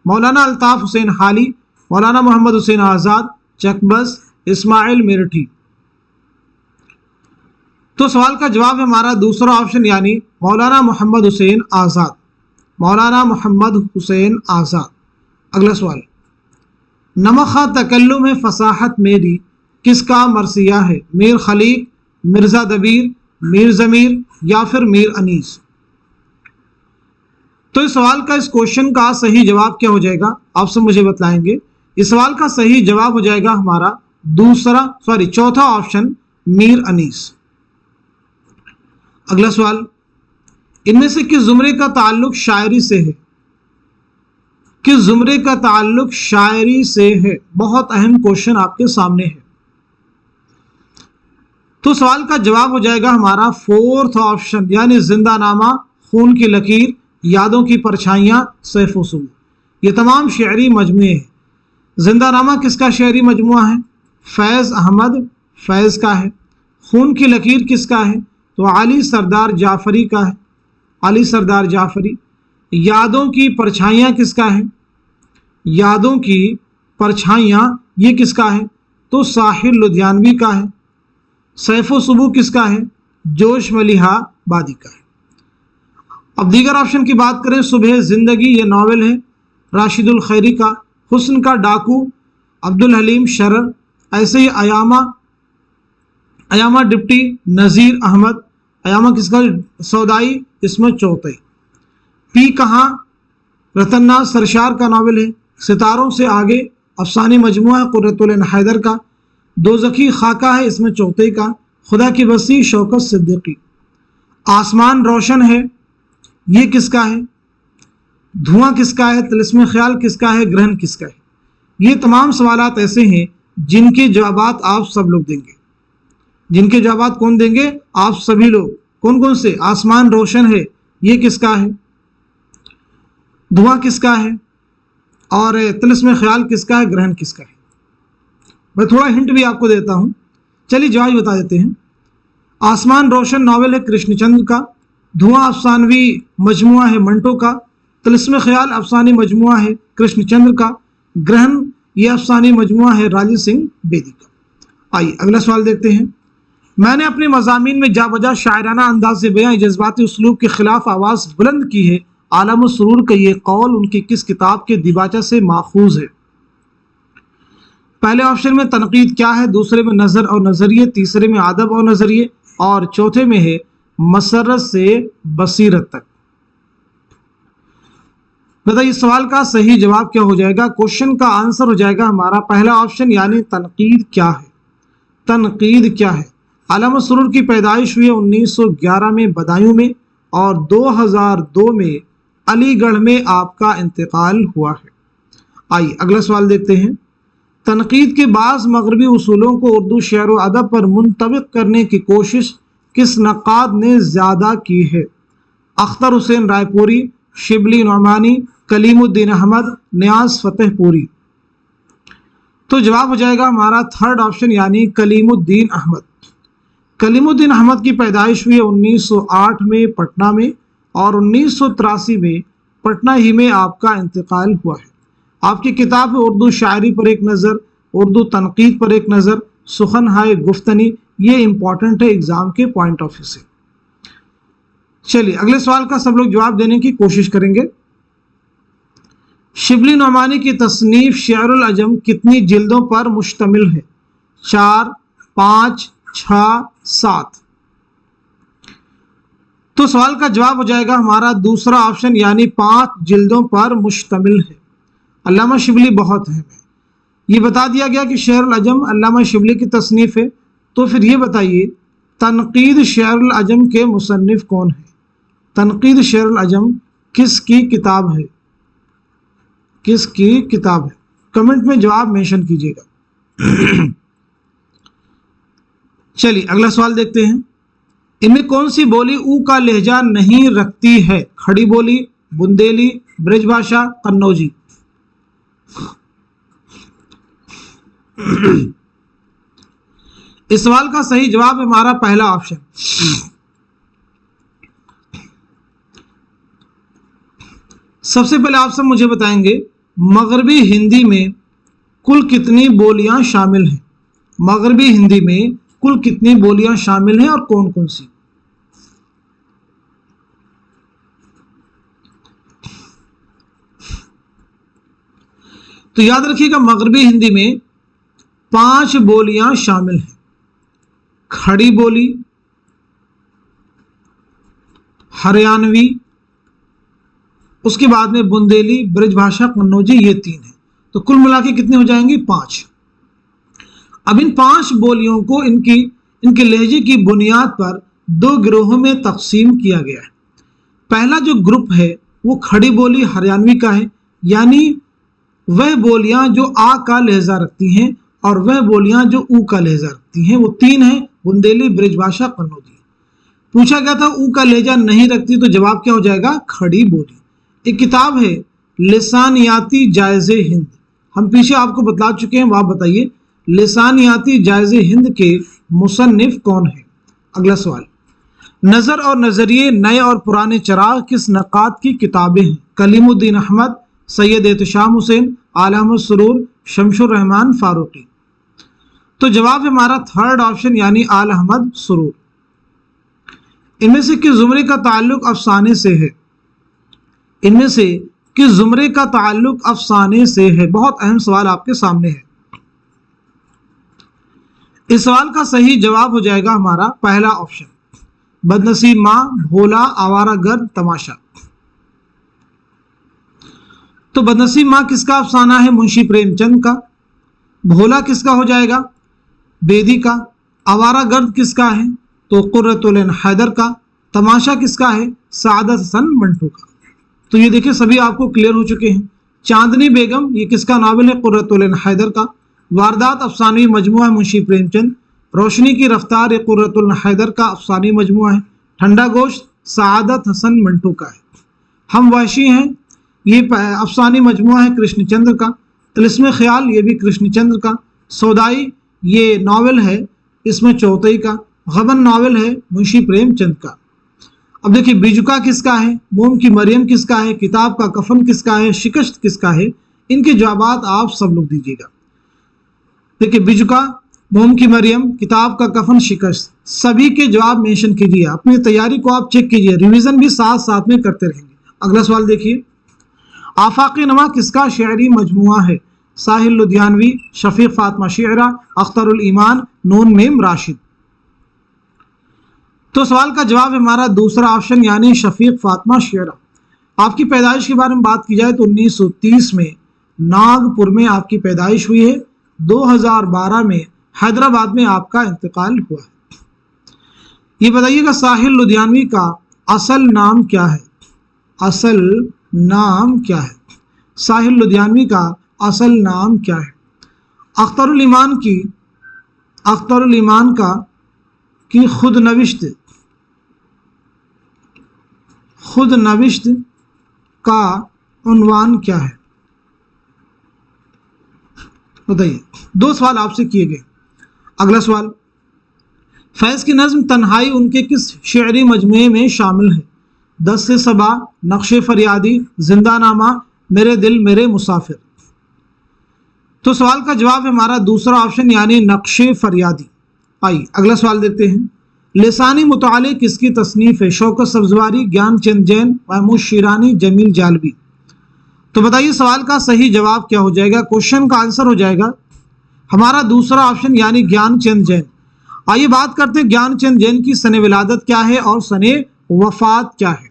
मौलाना अल्ताफ हुसैन हाली, मौलाना मोहम्मद हुसैन आज़ाद, चकबस, इस्माइल मेरठी। तो सवाल का जवाब है हमारा दूसरा ऑप्शन यानी मौलाना मोहम्मद हुसैन आज़ाद। मौलाना मोहम्मद हुसैन आज़ाद। अगला सवाल, नमखा तकल्लुम है फसाहत मेरी किसका मरसिया है? मीर खलीक, मिर्ज़ा दबीर, मीर ज़मीर या फिर मीर अनीस? तो इस सवाल का, इस क्वेश्चन का सही जवाब क्या हो जाएगा? आप सब मुझे बताएंगे। इस सवाल का सही जवाब हो जाएगा हमारा चौथा ऑप्शन मीर अनीस। अगला सवाल, इनमें से किस जुमरे का ताल्लुक शायरी से है? किस जुमरे का ताल्लुक शायरी से है? बहुत अहम क्वेश्चन आपके सामने है। तो सवाल का जवाब हो जाएगा हमारा फोर्थ ऑप्शन यानी जिंदानामा, खून की लकीर, यादों की परछाइयां, सैफ वसूल। ये तमाम शेरी मजमुए हैं। जिंदानामा किसका शेरी मजमुआ है? फैज़ अहमद फैज़ का है। खून की लकीर किसका है? तो अली सरदार जाफरी का है, अली सरदार जाफरी। यादों की परछाइयाँ किसका है? यादों की परछाइयाँ ये किसका है? तो साहिर लुधियानवी का है। सैफो सुबह किसका है? जोश मलिहा बादी का है। अब दीगर ऑप्शन की बात करें, सुबह ज़िंदगी ये नावल है राशिदुल खैरी का। हुस्न का डाकू अब्दुल हलीम शरर। ऐसे ही अयामा डिप्टी नज़ीर अहमद। अयामा किसका? सौदाई इसमें चौथई। पी कहाँ रतन्ना सरशार का नावल है। सितारों से आगे अफसानी मजमुआ है कुर्रतुल ऐन हैदर का। दोज़खी खाका है इसमें चौथई का। खुदा की बस्ती शौकत सिद्दीकी। आसमान रोशन है ये किसका है? धुआं किसका है? तिलिस्म ख्याल किसका है? ग्रहण किसका है? ये तमाम सवालात ऐसे हैं जिनके जवाबात आप सब लोग देंगे। जिनके जवाबात कौन देंगे? आप सभी लोग। कौन कौन से? आसमान रोशन है ये किसका है? धुआं किसका है? और तिलिस्म ख्याल किसका है? ग्रहण किसका है? मैं थोड़ा हिंट भी आपको देता हूँ, चलिए जवाब बता देते हैं। आसमान रोशन नावल है कृष्णचंद्र का। धुआं अफसानवी मजमुआ है मंटो का। तिलिस्म ख्याल अफसानी मजमुआ है कृष्णचंद्र का। ग्रहण ये अफसानी मजमुआ है राजीव सिंह बेदी का। आइए अगला सवाल देखते हैं। मैंने अपने मज़ामीन में जावजा शायराना अंदाज से बयां जज्बाती उसलूब के खिलाफ आवाज़ बुलंद की है। आलम सुरूर का ये कौल उनकी किस किताब के दिबाचा से माखूज है? पहले ऑप्शन में तनकीद क्या है, दूसरे में नज़र और नज़रिए, तीसरे में अदब और नज़रिए, और चौथे में है मसरत से बसीरत तक। बताइए सवाल का सही जवाब क्या हो जाएगा? क्वेश्चन का आंसर हो जाएगा हमारा पहला ऑप्शन, यानी तनकीद क्या है। तनकीद क्या है? अल्लामा सुरूर की पैदाइश हुई है 1911 में बदायूं में, और 2002 में अलीगढ़ में आपका इंतकाल हुआ है। आइए अगला सवाल देखते हैं। तनकीद के बाज़ मगरबी उसूलों को उर्दू शेर व अदब पर मुंतबिक करने की कोशिश किस नक़ाद ने ज़्यादा की है? अख्तर हुसैन रायपुरी, शिबली नौमानी, कलीमुद्दीन अहमद, नियाज फतेहपुरी। तो जवाब हो जाएगा हमारा थर्ड ऑप्शन, यानी कलीमुद्दीन अहमद। कलीमुद्दीन अहमद की पैदाइश हुई है 1908 में पटना में, और 1983 में पटना ही में आपका इंतकाल हुआ है। आपकी किताब है उर्दू शायरी पर एक नज़र, उर्दू तनकीद पर एक नज़र, सुखन हाय गुफ्तनी। ये इंपॉर्टेंट है एग्जाम के पॉइंट ऑफ व्यू से। चलिए अगले सवाल का सब लोग जवाब देने की कोशिश करेंगे। शिबली नौमानी की तसनीफ शेरुल अजम कितनी जिल्दों पर मुश्तमिल है? 4, 5, 6, 7। तो सवाल का जवाब हो जाएगा हमारा दूसरा ऑप्शन, यानी 5 जिल्दों पर मुश्तमिल है। अल्लामा शिबली बहुत है, ये बता दिया गया कि शेरुल अजम अल्लामा शिबली की तसनीफ है। तो फिर ये बताइए तनकीद शेरुल अजम के मुसन्निफ कौन है? तनकीद शेरुल अजम किसकी किताब है? किसकी किताब है? कमेंट में जवाब मेंशन कीजिएगा। चलिए अगला सवाल देखते हैं। इनमें कौन सी बोली ऊ का लहजा नहीं रखती है? खड़ी बोली, बुंदेली, ब्रजभाषा, कन्नौजी। इस सवाल का सही जवाब है हमारा पहला ऑप्शन। सबसे पहले आप सब मुझे बताएंगे मगरबी हिंदी में कुल कितनी बोलियां शामिल हैं? मगरबी हिंदी में कुल कितनी बोलियां शामिल हैं और कौन कौन सी? तो याद रखिएगा मगरबी हिंदी में 5 बोलियां शामिल हैं। खड़ी बोली, हरियाणवी, उसके बाद में बुंदेली, ब्रजभाषा, कन्नौजी, ये 3 है। तो कुल मिला के कितने हो जाएंगे? 5। अब इन 5 बोलियों को इनके लहजे की बुनियाद पर 2 गिरोहों में तकसीम किया गया है। पहला जो ग्रुप है वो खड़ी बोली हरियाणवी का है, यानी वह बोलियां जो आ का लहजा रखती हैं, और वह बोलियां जो ऊ का लहजा रखती हैं। वो 3 हैं, बुंदेली, ब्रजभाषा, कन्नौजी। पूछा गया था ऊ का लहजा नहीं रखती, तो जवाब क्या हो जाएगा? खड़ी बोली। एक किताब है लिसानियाती जायज़े हिंद, हम पीछे आपको बतला चुके हैं, आप बताइए लिसानियाती जायज़े हिंद के मुसन्निफ कौन है? अगला सवाल, नज़र और नज़रिए नए और पुराने चराग किस नक़ाद की किताबें हैं? कलीमुद्दीन अहमद, सैयद एहतशाम हुसैन, आला अहमद सुरूर, शमशुर रहमान फारूकी। तो जवाब हमारा थर्ड ऑप्शन यानी आला अहमद सुरूर। इनमें से किस जुमरे का ताल्लुक अफसाने से है? इनमें से किस जुमरे का ताल्लुक अफसाने से है? बहुत अहम सवाल आपके सामने है। इस सवाल का सही जवाब हो जाएगा हमारा पहला ऑप्शन, बदनसीब माँ, भोला, आवारा गर्द, तमाशा। तो बदनसीब माँ किसका अफसाना है? मुंशी प्रेमचंद का। भोला किसका हो जाएगा? बेदी का। आवारा गर्द किसका है? तो कुर्रतुल ऐन हैदर का। तमाशा किसका है? सादत हसन मंटू का। तो ये देखिए सभी आपको क्लियर हो चुके हैं। चांदनी बेगम ये किसका नावल है? कुर्रतुल ऐन हैदर का। वारदात अफसानवी मजमुआ है मुंशी प्रेमचंद। रोशनी की रफ्तार ये कुर्रतुल ऐन हैदर का अफसानी मजमुआ है। ठंडा गोश्त सादत हसन मंटू का है। हम वहशी हैं ये अफसानी मजमुआ है कृष्णचंद्र का। तिलिस्म ख्याल ये भी कृष्णचंद्र का। सौदाई ये नावल है इसमें चौथई का। गबन नावल है मुंशी प्रेमचंद का। अब देखिए बिजुका किसका है? मोम की मरियम किसका है? किताब का कफन किसका है? शिकस्त किसका है? इनके जवाबात आप सब लोग दीजिएगा। देखिए बिजुका, मोम की मरियम, किताब का कफन, शिकस्त, सभी के जवाब मेंशन कीजिए। अपनी तैयारी को आप चेक कीजिए, रिवीजन भी साथ साथ में करते रहेंगे। अगला सवाल देखिए, आफाकी नमा किसका शेरी मजमुआ है? साहिल लुधियानवी, शफीक फातिमा शेरा, अख्तरुल ईमान, नून मीम राशिद। तो सवाल का जवाब हमारा दूसरा ऑप्शन यानी शफीक फातिमा शेरा। आपकी पैदाइश के बारे में बात की जाए तो 1930 में नागपुर में आपकी पैदाइश हुई है। 2012 में हैदराबाद में आपका इंतकाल हुआ है। ये बताइएगा साहिल लुधियानवी का असल नाम क्या है? असल नाम क्या है? साहिल लुधियानवी का असल नाम क्या है? अख्तरुल ईमान की खुद नविश्त का उन्वान क्या है? बताइए। दो सवाल आपसे किए गए। अगला सवाल, फैज़ की नज़्म तन्हाई उनके किस शेरी मजमुए में शामिल है? 10 से सबा, नक्शे फरियादी, जिंदानामा, मेरे दिल मेरे मुसाफिर। तो सवाल का जवाब हमारा दूसरा ऑप्शन यानी नक्शे फरियादी। आइए अगला सवाल देखते हैं। लिसानी मुताले किसकी तसनीफ है? शौकत सब्जवारी, ज्ञान चंद जैन, महमूद शिरानी, जमील जालवी। तो बताइए सवाल का सही जवाब क्या हो जाएगा? क्वेश्चन का आंसर हो जाएगा हमारा दूसरा ऑप्शन यानी ज्ञान चंद जैन। आइए बात करते हैं ज्ञान चंद जैन की सने विलादत क्या है और सने वफात क्या है।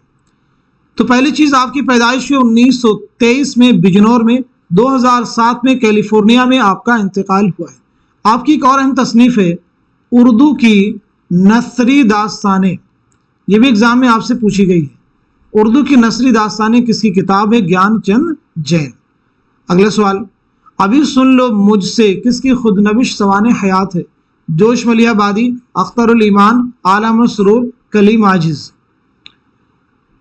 तो पहली चीज आपकी पैदाइश हुई 1923 में बिजनौर में। 2007 में कैलिफोर्निया में आपका इंतकाल हुआ है। आपकी एक और अहम तसनीफ है उर्दू की नसरी दास्तानें। ये भी एग्जाम में आपसे पूछी गई है। उर्दू की नसरी दास्तानें किसकी किताब है? ज्ञान चंद जैन। अगला सवाल, अभी सुन लो मुझसे किसकी खुदनविश सवाने हयात है? जोश मलियाबादी, अख्तरुल ईमान, आला अहमद सुरूर, कलीम आजिज।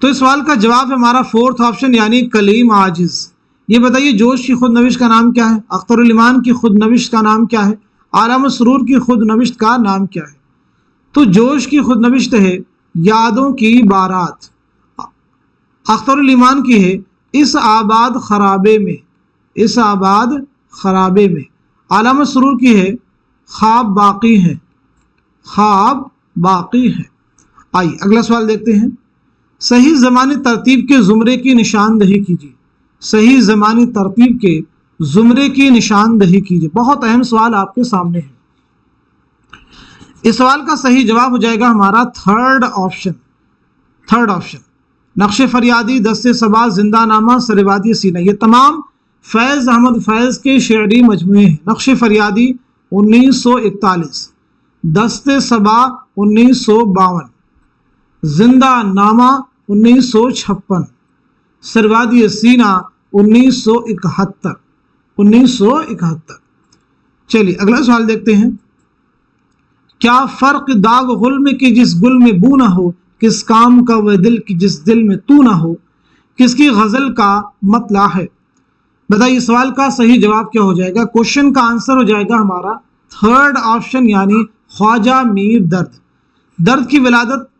तो इस सवाल का जवाब हमारा फोर्थ ऑप्शन यानी कलीम आजिज। ये बताइए जोश की खुदनविश का नाम क्या है? अख्तरुल ईमान की खुदनविश का नाम क्या है? आला अहमद सुरूर की खुदनविश का नाम क्या है? तो जोश की खुदनविश्त है यादों की बारात। अख्तरुल ईमान की है इस आबाद खराबे में, इस आबाद खराबे में। आला अहमद सुरूर की है ख्वाब बाकी है, ख्वाब बाकी है। आइए अगला सवाल देखते हैं। सही ज़मानी तरतीब के ज़ुमरे की निशानदही कीजिए। सही ज़मानी तरतीब के ज़ुमरे की निशानदही कीजिए। बहुत अहम सवाल आपके सामने है। इस सवाल का सही जवाब हो जाएगा हमारा थर्ड ऑप्शन। थर्ड ऑप्शन नक्शे फरियादी, 10 से सबा, जिंदानामा, सरेवादी सीना। ये तमाम फैज़ अहमद फैज़ के शेरी मजमुए हैं। नक्शे फरियादी 1941, 10 से सबा 1952, जिंदानामा 1956, सरवादी सीना 1971। चलिए अगला सवाल देखते हैं। क्या फर्क दाग गुल्म की जिस गुल में बू ना हो, किस काम का वह दिल की जिस दिल में तू ना हो, किसकी गजल का मतला है? बताइए सवाल का सही जवाब क्या हो जाएगा? क्वेश्चन का आंसर हो जाएगा हमारा थर्ड ऑप्शन यानी ख्वाजा मीर दर्द। दर्द की विलादत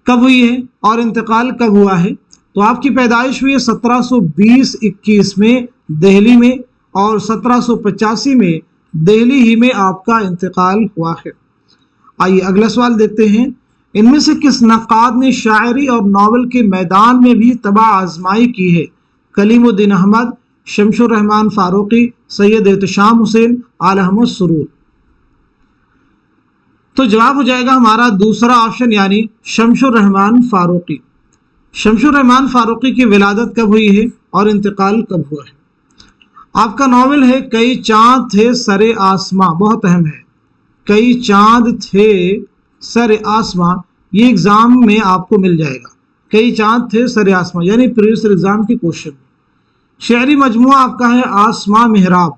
कब हुई है और इंतकाल कब हुआ है? तो आपकी पैदाइश हुई है 1720-21 में दिल्ली में, और 1785 में दिल्ली ही में आपका इंतकाल हुआ है। आइए अगला सवाल देखते हैं। इनमें से किस नक्काद ने शायरी और नावल के मैदान में भी तबाह आजमाई की है? कलीमुद्दीन अहमद, शमशुर रहमान फारूकी, सैयद एहतशाम हुसैन, आला अहमद सुरूर। तो जवाब हो जाएगा हमारा दूसरा ऑप्शन, यानी शमशुर रहमान फारूकी। शमशुर रहमान फारूकी की विलादत कब हुई है और इंतकाल कब हुआ है? आपका नावल है कई चांद थे सरे आसमां, बहुत अहम है। कई चांद थे सरे आसमां, ये एग्जाम में आपको मिल जाएगा। कई चांद थे सरे आसमां यानी प्रीवियस एग्जाम की क्वेश्चन। शेरी मजमुआ आपका है आसमां मेहराब।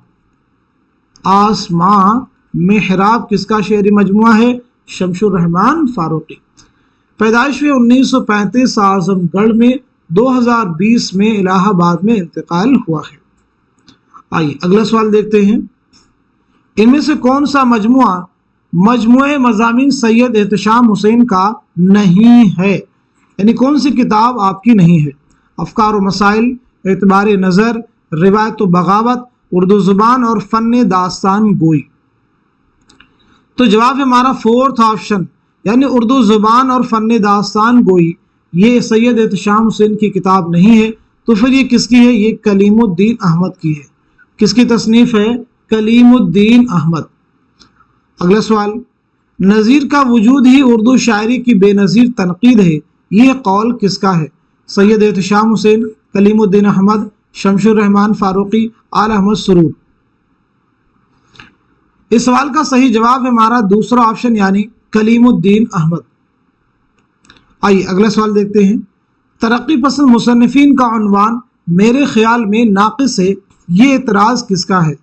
आसमां मेहराब किसका शेरी मजमुआ है? शमशुर रहमान फारूकी। पैदाइश हुई 1935 आजमगढ़ में, 2020 में इलाहाबाद में इंतकाल हुआ है। आइए अगला सवाल देखते हैं। इनमें से कौन सा मजमुआ मजमुए मज़ामीन सैयद एहतशाम हुसैन का नहीं है? यानी कौन सी किताब आपकी नहीं है? अफकार व मसाइल, एतबार नज़र, रिवायत व बगावत, उर्दू ज़ुबान और फ़न दास्तान गोई। तो जवाब है हमारा फोर्थ ऑप्शन, यानी उर्दू ज़ुबान और फ़न दास्तान गोई। ये सैयद एहतशाम हुसैन की किताब नहीं है। तो फिर ये किसकी है? ये कलीमुद्दीन अहमद की है। किसकी तसनीफ़ है? कलीमुद्दीन अहमद। अगला सवाल, नज़ीर का वजूद ही उर्दू शायरी की बेनज़ीर तनकीद है, ये कौल किसका है? सैयद एहतशाम हुसैन, कलीमुद्दीन अहमद, शमशुर रहमान फारूकी, आला अहमद सुरूर। इस सवाल का सही जवाब है हमारा दूसरा ऑप्शन, यानी कलीमुद्दीन अहमद। आइए अगला सवाल देखते हैं। तरक्की पसंद मुसन्निफीन का उन्वान मेरे ख्याल में नाक़िस है, ये एतराज़ किसका है?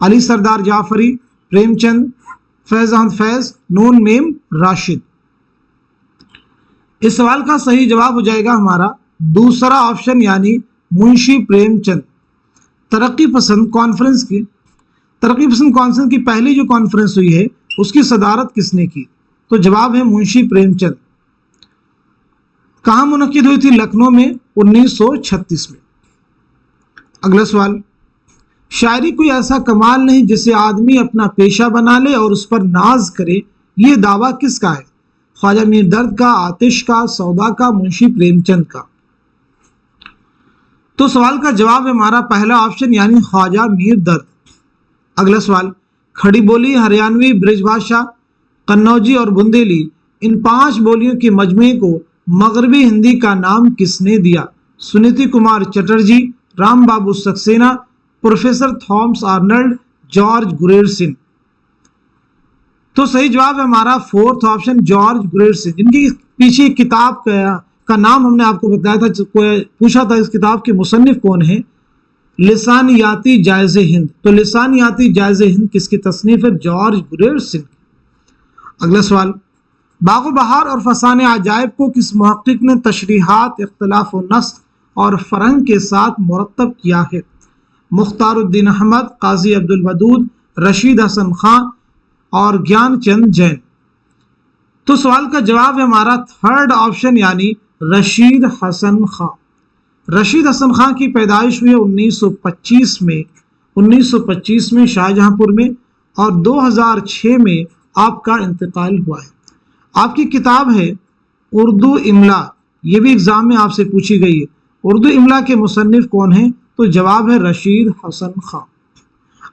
अली सरदार जाफरी, प्रेमचंद, फैज़ अहमद फैज़, नून मेम राशिद। इस सवाल का सही जवाब हो जाएगा हमारा दूसरा ऑप्शन, यानी मुंशी प्रेमचंद। तरक्की पसंद कॉन्फ्रेंस की पहली जो कॉन्फ्रेंस हुई है उसकी सदारत किसने की? तो जवाब है मुंशी प्रेमचंद। कहाँ मुनक्किद हुई थी? लखनऊ में 1936 में। अगला सवाल, शायरी कोई ऐसा कमाल नहीं जिसे आदमी अपना पेशा बना ले और उस पर नाज करे, ये दावा किसका है? ख्वाजा मीर दर्द का, आतिश का, सौदा का, मुंशी प्रेमचंद का। तो सवाल का जवाब है हमारा पहला ऑप्शन, यानी ख्वाजा मीर दर्द। अगला सवाल, खड़ी बोली, हरियाणवी, ब्रिजभाषा, कन्नौजी और बुंदेली, इन 5 बोलियों के मजमे को मगरबी हिंदी का नाम किसने दिया? Suniti Kumar Chatterji, Ram Babu Saxena, professor Thomas Arnold, George Grierson. तो सही जवाब है हमारा फोर्थ ऑप्शन, जॉर्ज ग्रेरसन। इनकी पीछे किताब का नाम हमने आपको बताया था, पूछा था इस किताब के मुसन्निफ कौन है? लिसानियाती जायज़े हिंद। तो लिसानियाती जायज़े हिंद किसकी तसनीफ है? जॉर्ज ग्रेरसन। अगला सवाल, बाग़ो बहार और फसाने अजायब को किस मुहक्किक ने तशरीहात, इख्तिलाफ व नस्ख और फरंग के साथ मुरत्तब किया है? मुख्तारुद्दीन अहमद, काजी अब्दुल वदूद, रशीद हसन खां और ज्ञानचंद जैन। तो सवाल का जवाब है हमारा थर्ड ऑप्शन, यानी रशीद हसन खां। रशीद हसन खां की पैदाइश हुई है 1925 में शाहजहांपुर में, और 2006 में आपका इंतकाल हुआ है। आपकी किताब है उर्दू इमला, ये भी एग्जाम में आपसे पूछी गई है। उर्दू इमला के मुसन्निफ कौन है? तो जवाब है रशीद हसन खां।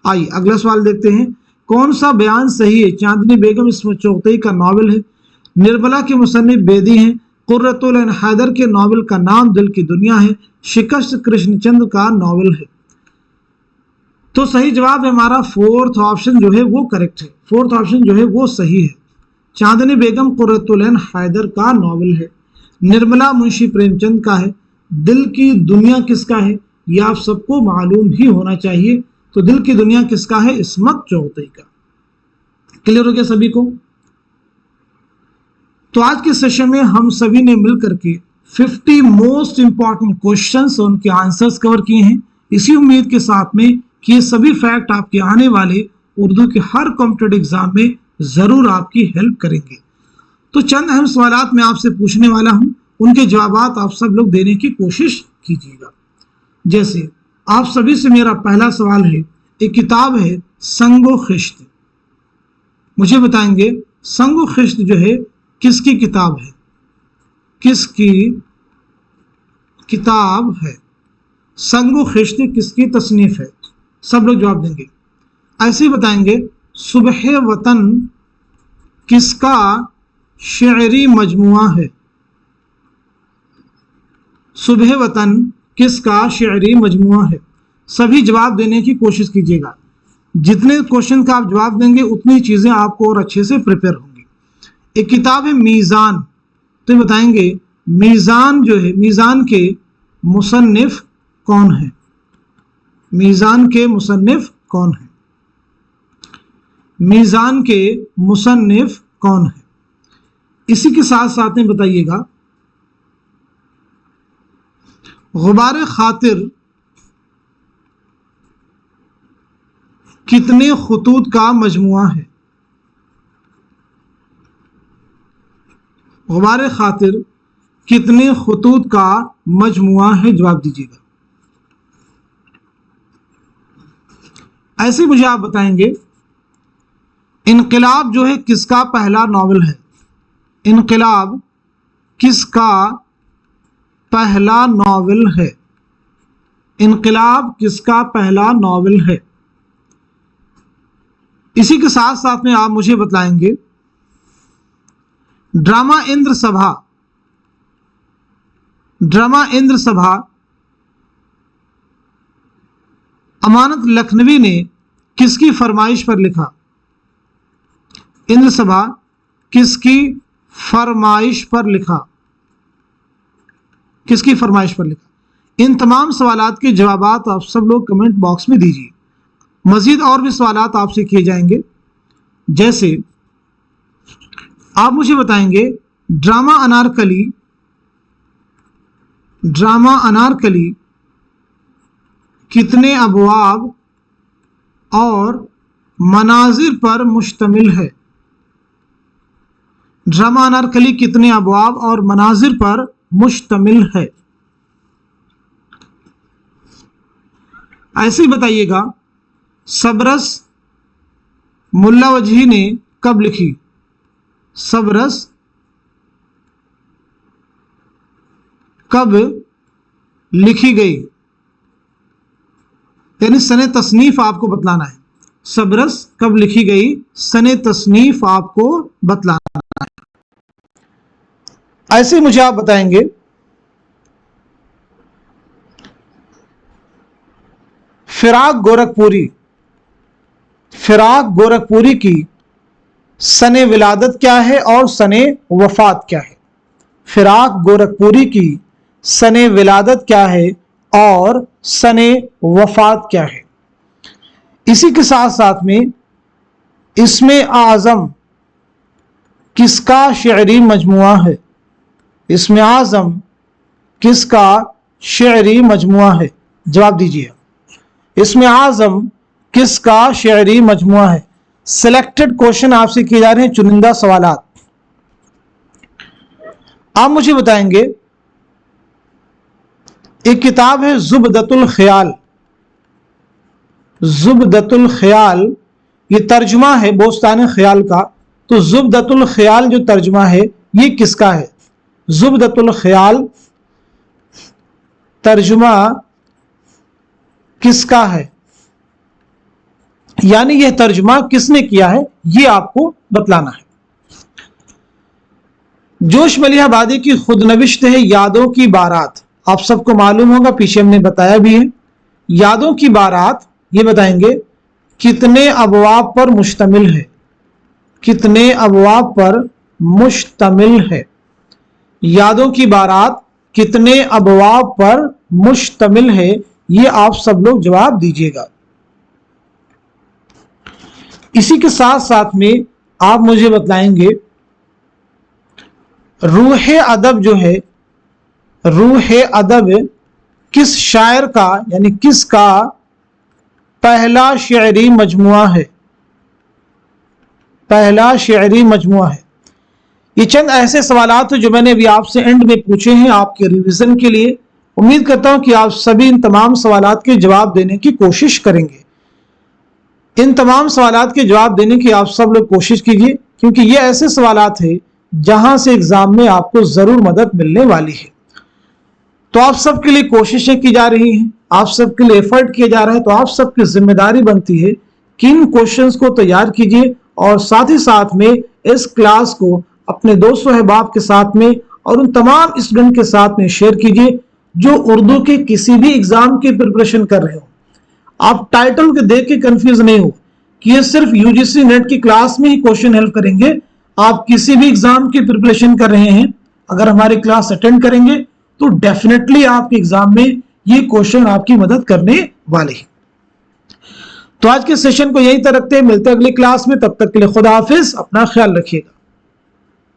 आइए अगला सवाल देखते हैं। कौन सा बयान सही है? चांदनी बेगम इसमें चौथई का नावल है। निर्मला के मुसन्निफ बेदी हैं। कुर्रतुल ऐन हैदर के नावल का नाम दिल की दुनिया है। शिकस्त कृष्णचंद्र का नावल है। तो सही जवाब है हमारा फोर्थ ऑप्शन जो है वो करेक्ट है। फोर्थ ऑप्शन जो है वो सही है। चांदनी बेगम कुर्रतुल ऐन हैदर का नावल है। निर्मला मुंशी प्रेमचंद का है। दिल की दुनिया किसका है? ये आप सबको मालूम ही होना चाहिए। तो दिल की दुनिया किसका है? इस्मत चौधरी का। क्लियर हो गया सभी को? तो आज के सेशन में हम सभी ने मिलकर के 50 मोस्ट इंपॉर्टेंट क्वेश्चंस और उनके आंसर्स कवर किए हैं, इसी उम्मीद के साथ में कि ये सभी फैक्ट आपके आने वाले उर्दू के हर कॉम्पिटिटिव एग्जाम में जरूर आपकी हेल्प करेंगे। تو چند اہم سوالات میں آپ سے پوچھنے والا ہوں، ان کے جوابات آپ سب لوگ دینے کی کوشش کیجیے گا۔ جیسے آپ سبھی سے میرا پہلا سوال ہے، ایک کتاب ہے سنگ و خشت، مجھے بتائیں گے سنگ و خشت جو ہے کس کی کتاب ہے؟ کس کی کتاب ہے؟ سنگ و خشت کس کی تصنیف ہے؟ سب لوگ جواب دیں گے۔ ایسے بتائیں گے صبح وطن کس کا شعری مجموعہ ہے؟ صبح وطن کس کا شعری مجموعہ ہے؟ سبھی جواب دینے کی کوشش کیجیے گا، جتنے کوشچن کا آپ جواب دیں گے اتنی چیزیں آپ کو اور اچھے سے پریپیئر ہوں گی۔ ایک کتاب ہے میزان، تو بتائیں گے میزان جو ہے، میزان کے مصنف کون ہے؟ میزان کے مصنف کون ہے؟ میزان کے مصنف کون ہے؟ اسی کے ساتھ ساتھ میں بتائیے گا غبار خاطر کتنے خطوط کا مجموعہ ہے؟ غبار خاطر کتنے خطوط کا مجموعہ ہے؟ جواب دیجیے گا۔ ایسے مجھے آپ بتائیں گے انقلاب جو ہے کس کا پہلا ناول ہے؟ انقلاب کس کا پہلا ناول ہے؟ انقلاب کس کا پہلا ناول ہے؟ اسی کے ساتھ ساتھ میں آپ مجھے بتلائیں گے ڈرامہ اندر سبھا، ڈرامہ اندر سبھا امانت لکھنوی نے کس کی فرمائش پر لکھا؟ اندر سبھا کس کی فرمائش پر لکھا؟ کس کی فرمائش پر لکھا؟ ان تمام سوالات کے جوابات آپ سب لوگ کمنٹ باکس میں دیجیے۔ مزید اور بھی سوالات آپ سے کیے جائیں گے، جیسے آپ مجھے بتائیں گے ڈرامہ انارکلی، ڈرامہ انارکلی کتنے ابواب اور مناظر پر مشتمل ہے؟ ڈرامہ انارکلی کتنے ابواب اور مناظر پر مشتمل ہے؟ ایسے ہی بتائیے گا صبرس ملا وجہی نے کب لکھی؟ صبرس کب لکھی گئی؟ یعنی سن تصنیف آپ کو بتلانا ہے۔ صبرس کب لکھی گئی؟ سن تصنیف آپ کو بتلانا ہے۔ ایسے مجھے آپ بتائیں گے فراق گورکھپوری، فراق گورکھپوری کی سن ولادت کیا ہے اور سن وفات کیا ہے؟ فراق گورکھپوری کی سن ولادت کیا ہے اور سن وفات کیا ہے؟ اسی کے ساتھ ساتھ میں اسم اعظم کس کا شعری مجموعہ ہے؟ اسم اعظم کس کا شعری مجموعہ ہے؟ جواب دیجیے۔ اسم اعظم کس کا شعری مجموعہ ہے؟ سلیکٹڈ کوشچن آپ سے کیے جا رہے ہیں، چنندہ سوالات۔ آپ مجھے بتائیں گے ایک کتاب ہے زبدۃ الخیال، زبدۃ الخیال یہ ترجمہ ہے بوستان خیال کا، تو زبدۃ الخیال جو ترجمہ ہے یہ کس کا ہے؟ زبدۃ الخیال ترجمہ کس کا ہے؟ یعنی یہ ترجمہ کس نے کیا ہے یہ آپ کو بتلانا ہے۔ جوش ملیح آبادی کی خود نوشت ہے یادوں کی بارات، آپ سب کو معلوم ہوگا، پیچھے ہم نے بتایا بھی ہے۔ یادوں کی بارات یہ بتائیں گے کتنے ابواب پر مشتمل ہے؟ کتنے ابواب پر مشتمل ہے؟ یادوں کی بارات کتنے ابواب پر مشتمل ہے؟ یہ آپ سب لوگ جواب دیجیے گا۔ اسی کے ساتھ ساتھ میں آپ مجھے بتلائیں گے روح ادب جو ہے، روح ادب کس شاعر کا یعنی کس کا پہلا شعری مجموعہ ہے؟ پہلا شعری مجموعہ ہے۔ یہ چند ایسے سوالات ہیں جو میں نے ابھی آپ سے اینڈ میں پوچھے ہیں آپ کے ریویژن کے لیے. امید کرتا ہوں کہ آپ سبھی ان تمام سوالات کے جواب دینے کی کوشش کریں گے. ان تمام سوالات کے جواب دینے کی آپ سب لوگ کوشش کیجیے، کیونکہ یہ ایسے سوالات ہیں جہاں سے ایگزام میں آپ کو ضرور مدد ملنے والی ہے. تو آپ سب کے لیے کوششیں کی جا رہی ہیں، آپ سب کے لیے ایفرٹ کیا جا رہا ہے، تو آپ سب کی ذمہ داری بنتی ہے کہ ان کوشچنز کو تیار کیجیے اور ساتھ ہی ساتھ میں اس کلاس کو اپنے دوست و احباب کے ساتھ میں اور ان تمام اسٹوڈنٹ کے ساتھ میں شیئر کیجیے جو اردو کے کسی بھی ایگزام کی پریپریشن کر رہے ہو. آپ ٹائٹل کے دیکھ کے کنفیوز نہیں ہو کہ یہ صرف یو جی سی نیٹ کی کلاس میں ہی کوشچن ہیلپ کریں گے. آپ کسی بھی ایگزام کی پریپریشن کر رہے ہیں، اگر ہماری کلاس اٹینڈ کریں گے تو ڈیفینیٹلی آپ کے ایگزام میں یہ کوشچن آپ کی مدد کرنے والے ہیں. تو آج کے سیشن کو یہیں تک رکھتے ہیں، ملتے ہیں اگلی کلاس میں. تب تک کے لیے خدا حافظ، اپنا خیال رکھیے گا.